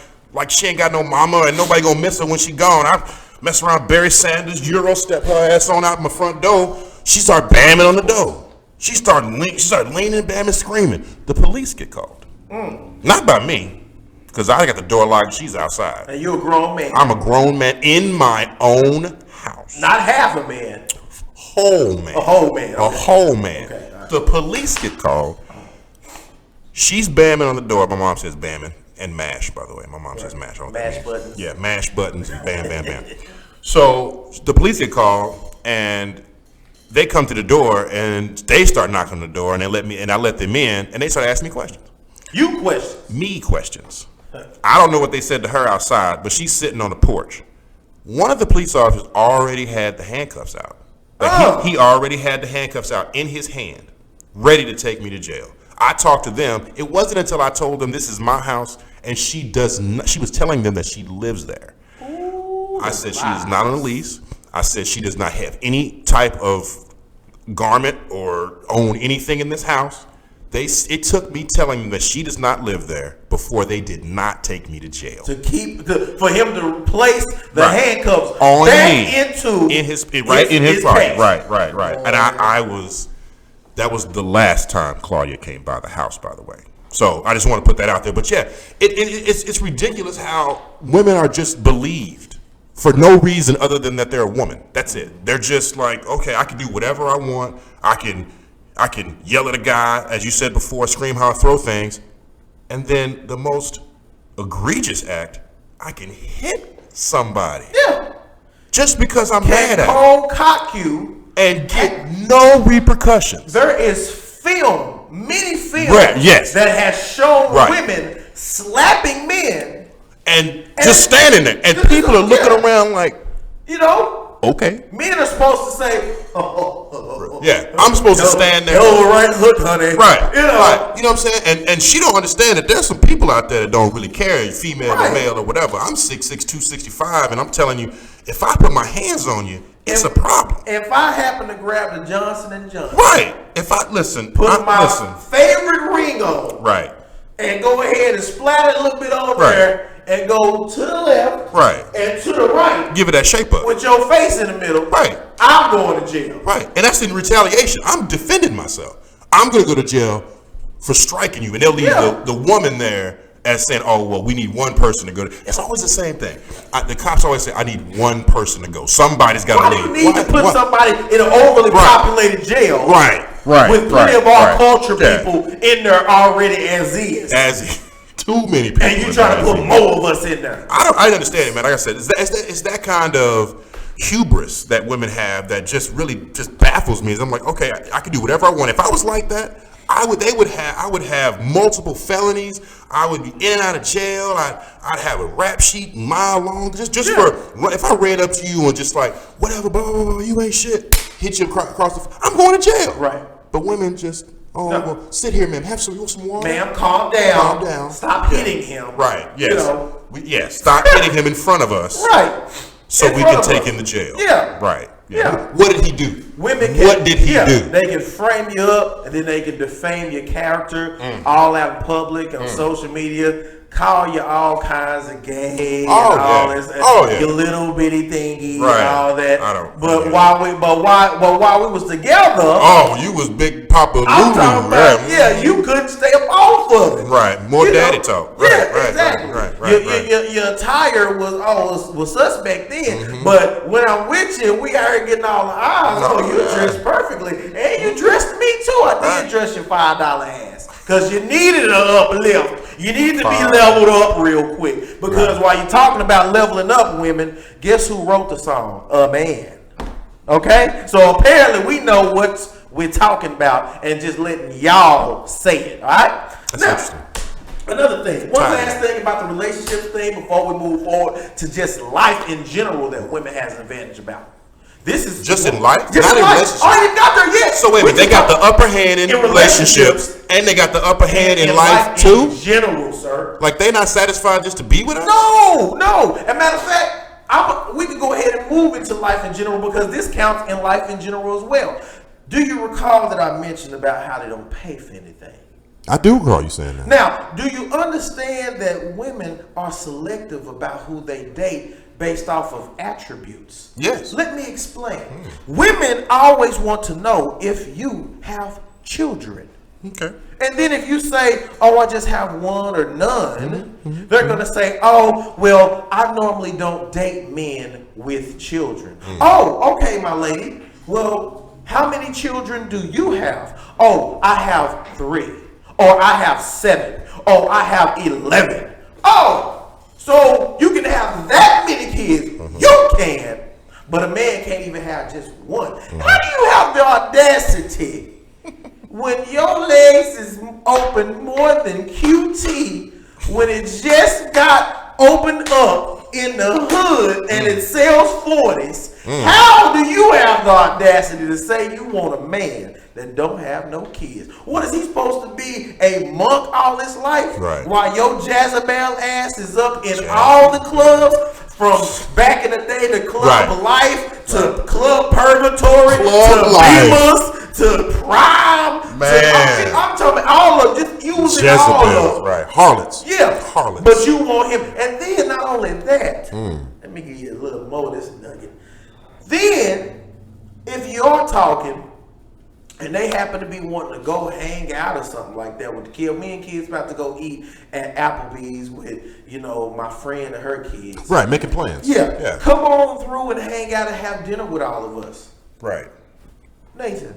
she ain't got no mama and nobody gonna miss her when she gone. I mess around Barry Sanders, Euro step her ass on out my front door. She started bamming on the door. She started leaning, bamming, screaming. The police get called. Not by me, because I got the door locked. She's outside. And you're a grown man. I'm a grown man in my own house. Not half a man. Whole man. A whole man. A whole man. Okay, all right. The police get called. She's bamming on the door. My mom says bamming and mash, by the way. My mom says mash. Mash buttons. Yeah, mash buttons and bam, bam, bam. So the police get called and they come to the door and they start knocking on the door and I let them in and they start asking me questions. You question. Me questions. I don't know what they said to her outside, but she's sitting on the porch. One of the police officers already had the handcuffs out. He already had the handcuffs out in his hand, ready to take me to jail. I talked to them. It wasn't until I told them this is my house, and she was telling them that she lives there. Ooh, I said she is not on a lease. I said she does not have any type of garment or own anything in this house. It took me telling them that she does not live there before they did not take me to jail. For him to place the handcuffs on back me in his case. Right. And that was the last time Claudia came by the house, by the way. So I just want to put that out there. But yeah, it's ridiculous how women are just believed for no reason other than that they're a woman. That's it. They're just like, okay, I can do whatever I want. I can yell at a guy, as you said before, scream how I throw things. And then the most egregious act, I can hit somebody. Yeah. Just because I'm mad at cold cock you and get no repercussions. There is many films that has shown women slapping men. And just standing there. And people are looking around like, okay. Men are supposed to say, I'm supposed to stand there. Right hook, honey. Right. Right. You know what I'm saying? And she don't understand that there's some people out there that don't really care, female or male or whatever. I'm 6'6", 265, and I'm telling you, if I put my hands on you, it's a problem. If I happen to grab the Johnson & Johnson. Right. If I, put my favorite ring on. Right. And go ahead and splatter a little bit on there. And go to the left, and to the right. Give it that shape up. With your face in the middle, I'm going to jail. Right, and that's in retaliation. I'm defending myself. I'm going to go to jail for striking you, and they'll leave the woman there as saying, "Oh, well, we need one person to go." It's always the same thing. The cops always say, "I need one person to go. Somebody's got to leave." Why do you need to put somebody in an overly populated jail? Right. With plenty of our culture people in there already as is. Too many people. And you trying to put more of us in there. I understand it, man. Like I said, it's that kind of hubris that women have that just really just baffles me. I'm like, okay, I can do whatever I want. If I was like that, I would have multiple felonies. I would be in and out of jail. I'd have a rap sheet mile long just for if I ran up to you and just like whatever, blah, blah, blah, you ain't shit, hit you across the. I'm going to jail. Right. But women just. Well, sit here, ma'am. Have some water. Ma'am, calm down. Calm down. Stop hitting him. Right. Yes. Stop hitting him in front of us. Right. So we can take him to jail. Yeah. Right. Yeah. What did he do? What did he do? They can frame you up, and then they can defame your character all out in public on social media. Call you all kinds of gay and all this, your little bitty thingy and all that. While we was together, you was Big Papa Lulu. I'm talking about, you couldn't stay up off of it. Right, more daddy talk. Exactly. Right. Your attire was suspect then, but when I'm with you, we out here getting all the eyes. You dressed perfectly, and you dressed me too. I did dress your $5 ass because you needed an uplift. You need to be leveled up real quick. Because while you're talking about leveling up women, guess who wrote the song? A man. Okay? So apparently we know what's we're talking about and just letting y'all say it. All right. That's interesting. Another thing, one last thing about the relationships thing before we move forward to just life in general that women has an advantage about. This is just in life, just not in life. relationships. Oh, you got there yet? So wait a minute, they got the upper hand in relationships, and they got the upper hand in life too. In general, sir. Like they not satisfied just to be with us? No. As a matter of fact, we can go ahead and move into life in general because this counts in life in general as well. Do you recall that I mentioned about how they don't pay for anything? I do recall you saying that. Now, do you understand that women are selective about who they date based off of attributes? Yes. Let me explain. Women always want to know if you have children. Okay. And then if you say, oh, I just have one or none, they're going to say, oh, well, I normally don't date men with children. Oh, okay, my lady. Well, how many children do you have? Oh, I have 3. Or I have 7. Or I have 11. Oh, so you can have that many kids. You can. But a man can't even have just one. How do you have the audacity when your legs is open more than QT when it just got opened up in the hood and it sells 40s? How do you have the audacity to say you want a man that don't have no kids? What is he supposed to be, a monk all his life? Right. While your Jezebel ass is up in all the clubs, from back in the day, the Club Life to Club Purgatory Club to Life. Bemis to Prime. Man. I'm talking about all of just using Jezebel, all of them. right? Harlots. Yeah, Harlots. but you want him, and then not only that, let me give you a little more of this nugget. Then, if you're talking, and they happen to be wanting to go hang out or something like that with the kid, me and kids about to go eat at Applebee's with, my friend and her kids. Right, making plans. Yeah, come on through and hang out and have dinner with all of us. Right. Nathan,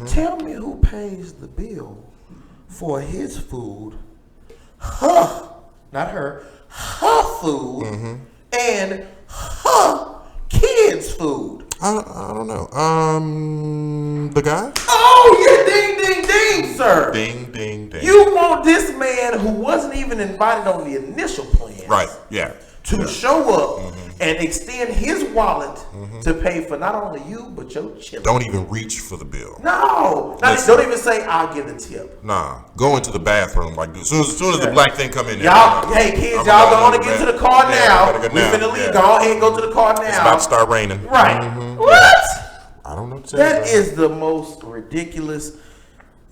tell me who pays the bill for his food, not her, her food, and her kids' food. I don't know. The guy? Oh, yeah, ding, ding, ding, sir. Ding, ding, ding. You want this man who wasn't even invited on the initial plan. Right. Yeah. To show up and extend his wallet to pay for not only you, but your children. Don't even reach for the bill. No. Listen. Don't even say, I'll give the tip. Nah. Go into the bathroom like as soon as the black thing come in there. Y'all, hey kids, y'all go on and get to the car now. We finna leave. Go ahead and go to the car now. It's about to start raining. Right. What? I don't know what to say. That is the most ridiculous.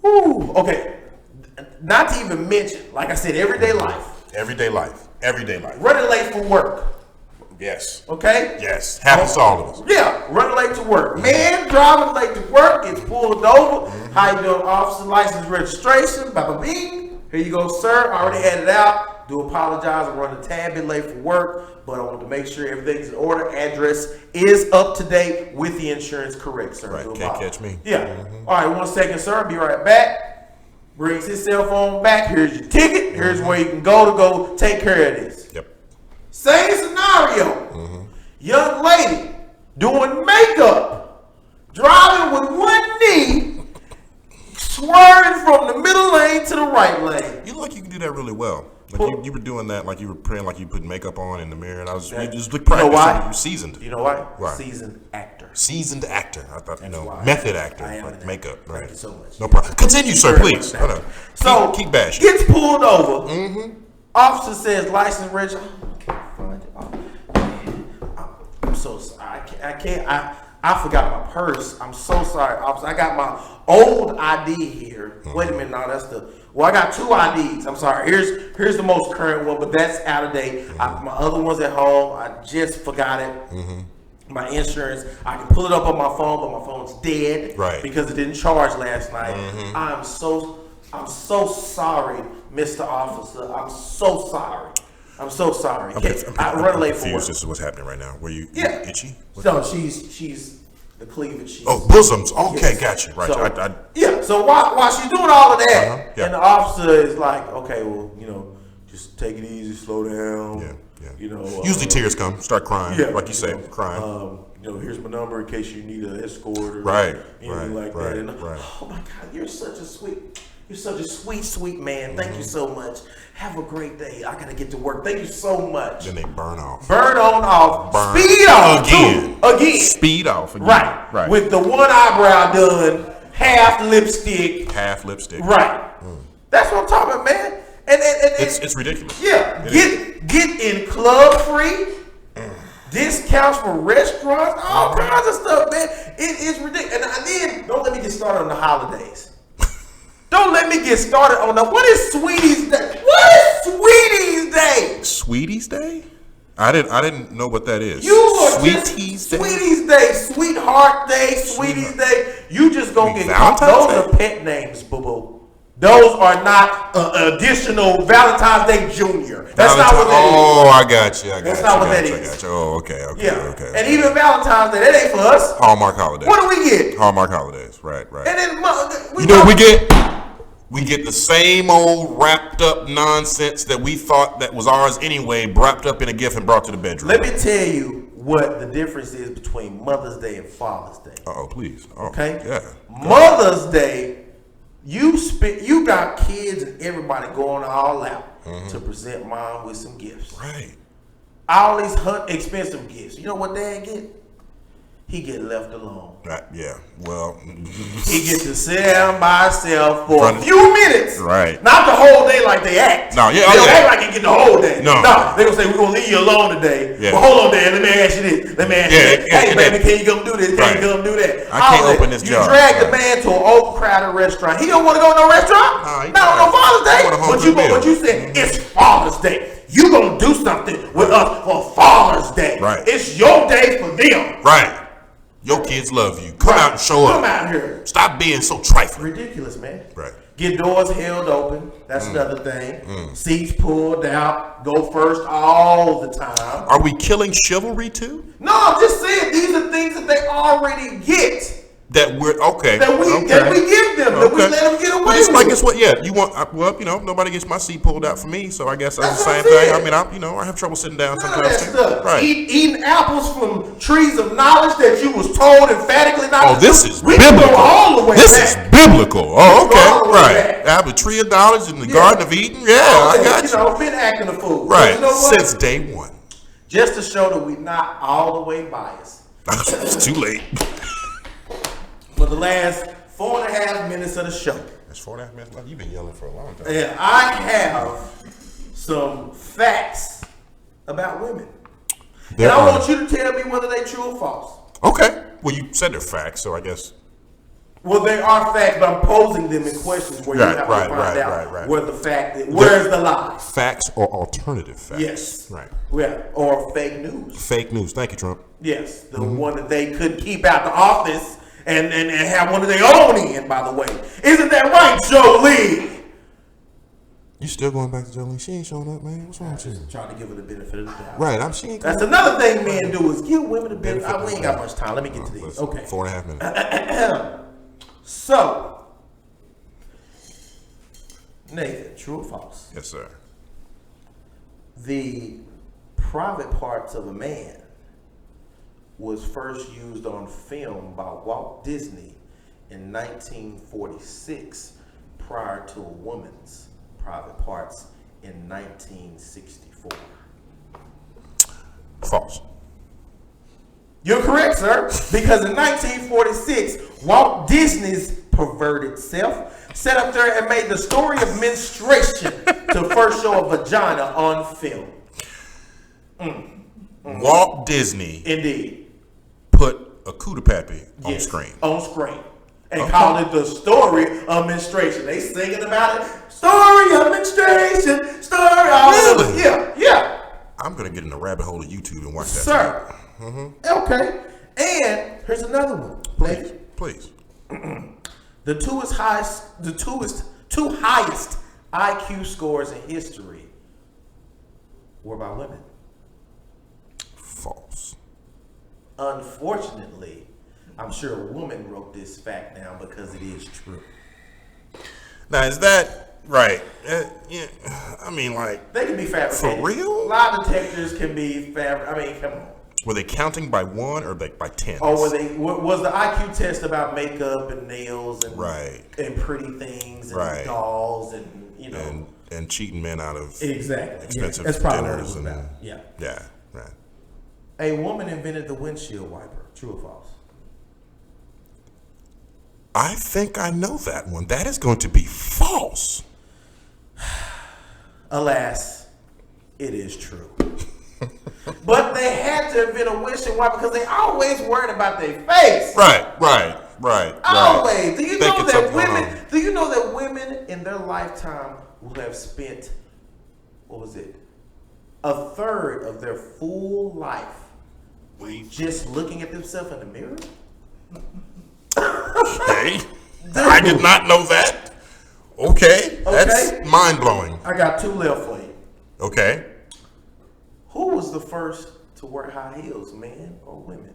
Ooh. Okay. Not to even mention, like I said, everyday life. Everyday life. Everyday life. Running late for work. Yes. Okay? Yes. Happens to all of us. Yeah, running late to work. Man driving late to work, gets pulled over. How you doing? Officer license registration. Bada bing. Here you go, sir. I already had it out. Do apologize. I'm running a tad bit late for work, but I want to make sure everything's in order. Address is up to date with the insurance correct, sir. Right. Can't catch me. Yeah. All right, 1 second, sir. I'll be right back. Brings his cell phone back. Here's your ticket. Here's where you can go take care of this. Yep. Same scenario. Young lady doing makeup, driving with one knee, swerving from the middle lane to the right lane. You look like you can do that really well. Like you were doing that, like you were praying, like you put makeup on in the mirror, and you just look practiced. You know why? You're seasoned. You know why? Why? Seasoned actor. Seasoned actor. I thought, why. method actor, I am like an makeup. actor. Right. Thank you so much. No problem. Continue, sir, please. Hold on. So keep bashing. gets pulled over. Officer says license register. I'm so sorry. I can't. I forgot my purse. I'm so sorry, officer. I got my old ID here. Wait a minute. No, that's the. Well, I got 2 IDs. I'm sorry. Here's the most current one, but that's out of date. My other one's at home. I just forgot it. My insurance. I can pull it up on my phone, but my phone's dead. Right. Because it didn't charge last night. I'm so sorry, Mr. Officer. I'm so sorry. I'm so sorry. I run late for work. This is what's happening right now. Were you itchy? No, she's the cleavage. Oh, bosoms. Okay, Yes. Gotcha. Right. So, yeah. So while she's doing all of that, Yeah. and the officer is like, okay, well, just take it easy, slow down. Yeah. You know. Usually tears come. Start crying. Yeah, Like you say, crying. here's my number in case you need an escort or Right, anything like right, that. And, right. oh my God, you're such a sweet man. Thank you so much. Have a great day. I gotta get to work. Thank you so much. Then they burn off. Burn on off. Burn Speed off again. too. Again. Speed off again. Right. With the one eyebrow done, half lipstick. Half lipstick. Right. That's what I'm talking about, man. And It's ridiculous. yeah. It Get in club free. Discounts for restaurants, all kinds of stuff, man. It is ridiculous. And then don't let me get started on the holidays. Don't let me get started on what is Sweetie's Day? What is Sweetie's Day? Sweetie's Day? I didn't know what that is. You are Sweetie's Day. Sweetie's Day, Sweetheart Day, Sweetie's Day. You just gonna get caught. Valentine's Those are pet names, boo boo. Those are not additional Valentine's Day Junior. That's not what that is. Oh, I got you. That's not what that I is. got you. Oh, okay. Yeah. Okay. And even Valentine's Day, that ain't for us. Hallmark holidays. What do we get? Hallmark holidays. Right. And then You know what we get? We get the same old wrapped up nonsense that we thought that was ours anyway, wrapped up in a gift and brought to the bedroom. Let me tell you what the difference is between Mother's Day and Father's Day. Uh-oh, please. Oh, Okay? Yeah. Mother's Day, you got kids and everybody going all out to present mom with some gifts. Right. All these expensive gifts. You know what dad get? He get left alone. Right. Yeah. Well. He gets to sit down by himself for a Right. few minutes. Right. Not the whole day like they act. No, yeah, They oh, don't yeah. act like he get the whole day. No. They gonna say, we're gonna leave you alone today. Yeah. But hold on, Dad, let me ask you this. Let me ask you Yeah, this. yeah, Hey, yeah, baby, yeah. can you come do this? Can Right. you come do that? I can't All that. open this jar. You drag the Right. man to an overcrowded restaurant. He don't want to go to no restaurant. Nah, he Not on no don't. Father's He Day. want a home But you, cooked meal. but you said, it's Father's Day. You gonna do something with us for Father's Day. Right. It's your day for them. Right. Your kids love you. Come out and show up. Come out here. Stop being so trifling. Ridiculous, man. Right. Get doors held open. That's another thing. Seats pulled out. Go first all the time. Are we killing chivalry too? No, I'm just saying these are things that they already get. That we're okay. That we give them. That we let them get away But it's with. like it's what? Yeah, you want? Well, nobody gets my seat pulled out for me, so I guess that's the That's same what I'm thing. saying. I mean, I have trouble sitting down None of that sometimes. stuff. Right. Eating apples from trees of knowledge that you was told emphatically not Oh, to this do. is We can biblical. go all the way This back. is biblical. Oh, We can go all the okay, way right. back. I have a tree of knowledge in the Garden of Eden. Yeah, I got you. Been acting a fool. But Right, you know what? since day one. Just to show that we're not all the way biased. It's too late. For the last 4.5 minutes of the show, That's 4.5 minutes left. You've been yelling for a long time. and I have some facts about women. There and I are- want you to tell me whether they true or false. Okay. Well, you said they're facts, so I guess. Well, they are facts, but I'm posing them in questions where you have to find out where the fact is. Where's the lie? Facts or alternative facts. Yes. Right. Yeah, or fake news. Fake news. Thank you, Trump. Yes, the one that they couldn't keep out the office and have one of their own in, by the way. Isn't that right, Jolie? You still going back to Jolene? She ain't showing up, man. What's wrong with you? Trying to give her the benefit of the doubt. Right, she ain't. That's another thing men do is give women the benefit. We ain't got much time. Let me get to these. Listen, Okay. 4.5 minutes. So, Nathan, true or false? Yes, sir. The private parts of a man was first used on film by Walt Disney in 1946 prior to a woman's private parts in 1964. False. You're correct, sir, because in 1946, Walt Disney's perverted self sat up there and made the story of menstruation to first show a vagina on film. Walt Disney Indeed. put a cootie pappy on Yes, screen. On screen. And called it the story of menstruation. They singing about it. Story of menstruation. Story of Really? Yeah. I'm gonna get in the rabbit hole of YouTube and watch that. Sir. Okay. And here's another one. Please. The two highest IQ scores in history were by women. False. Unfortunately, I'm sure a woman wrote this fact down because it is true. Now, is that right? Yeah. I mean, like, They can be fabricated. For real? Lie detectors can be I mean, come on. Were they counting by one or like by 10? Or was the IQ test about makeup and nails and Right. and pretty things and Right. dolls and you know and cheating men out of exactly expensive That's probably what it dinners was about. and Yeah. Right. A woman invented the windshield wiper. True or false? I think I know that one. That is going to be false. Alas, it is true. But they had to invent a windshield wiper because they always worried about their face. Right. Always. Do you know Thinking that something women? wrong. Do you know that women in their lifetime will have spent, a third of their full life just looking at themselves in the mirror? Okay. I did not know that. Okay. That's mind blowing. I got two left for you. Okay. Who was the first to wear high heels, men or women?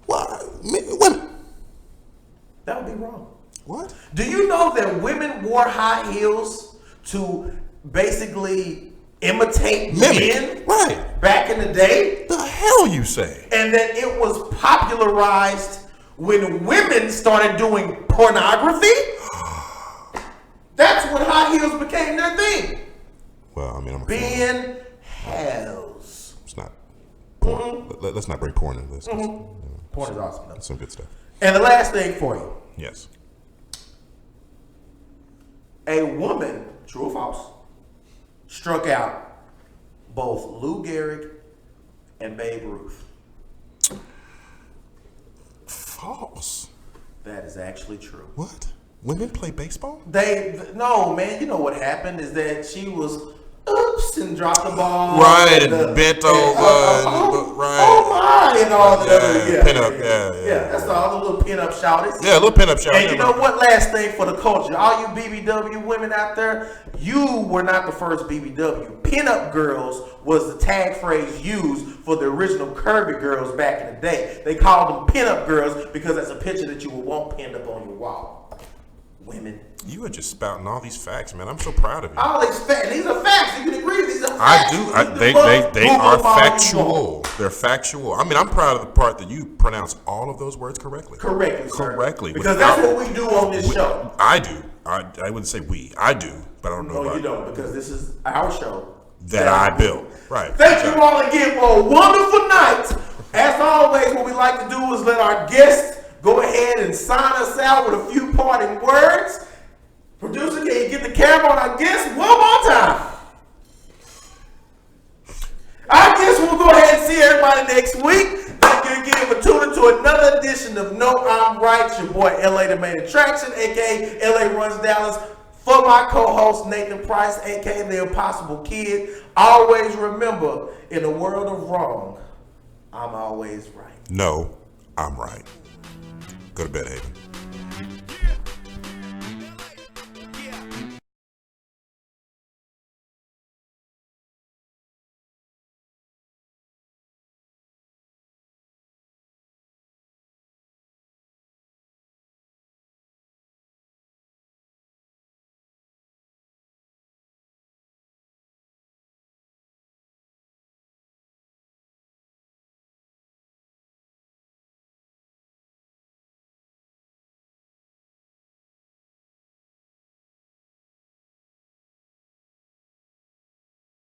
Women. That would be wrong. What? Do you know that women wore high heels to basically imitate men Right. back in the day? The hell you say? And that it was popularized when women started doing pornography? That's when high heels became their thing. Well, I mean, I'm a Ben Hells. It's not porn. Let's not bring porn into this. Porn is awesome, though. That's some good stuff. And the last thing for you. Yes. A woman, true or false, struck out both Lou Gehrig and Babe Ruth. False. That is actually true. What? Women play baseball? No, man. You know what happened is that she was and dropped the ball. Right, and bent over. Right. Oh my, and all the other. Pin up. Yeah. That's all the little pin up shouties. Yeah, a little pin up shout. And you know what? Last thing for the culture, all you BBW women out there, you were not the first BBW. Pin-up girls was the tag phrase used for the original curvy girls back in the day. They called them pin-up girls because that's a picture that you would want pinned up on your wall. Women. You are just spouting all these facts, man. I'm so proud of you. All these facts. These are facts. You can agree. These are I facts. do. They are factual. They're factual. I mean, I'm proud of the part that you pronounce all of those words correctly. Correctly, sir. Correctly. Because that's what we do on this show. I do. I wouldn't say we. I do, but I don't know No, about you don't, because this is our show that I built. Right. Thank you all again for a wonderful night. As always, what we like to do is let our guests go ahead and sign us out with a few parting words. Producer, can you get the camera on our guests one more time? I guess we'll go ahead and see everybody next week. Thank you again for tuning to another edition of No, I'm Right. It's your boy, LA the Main Attraction, a.k.a. LA Runs Dallas. For my co-host, Nathan Price, a.k.a. The Impossible Kid. Always remember, in a world of wrong, I'm always right. No, I'm right. Go to bed, Haven.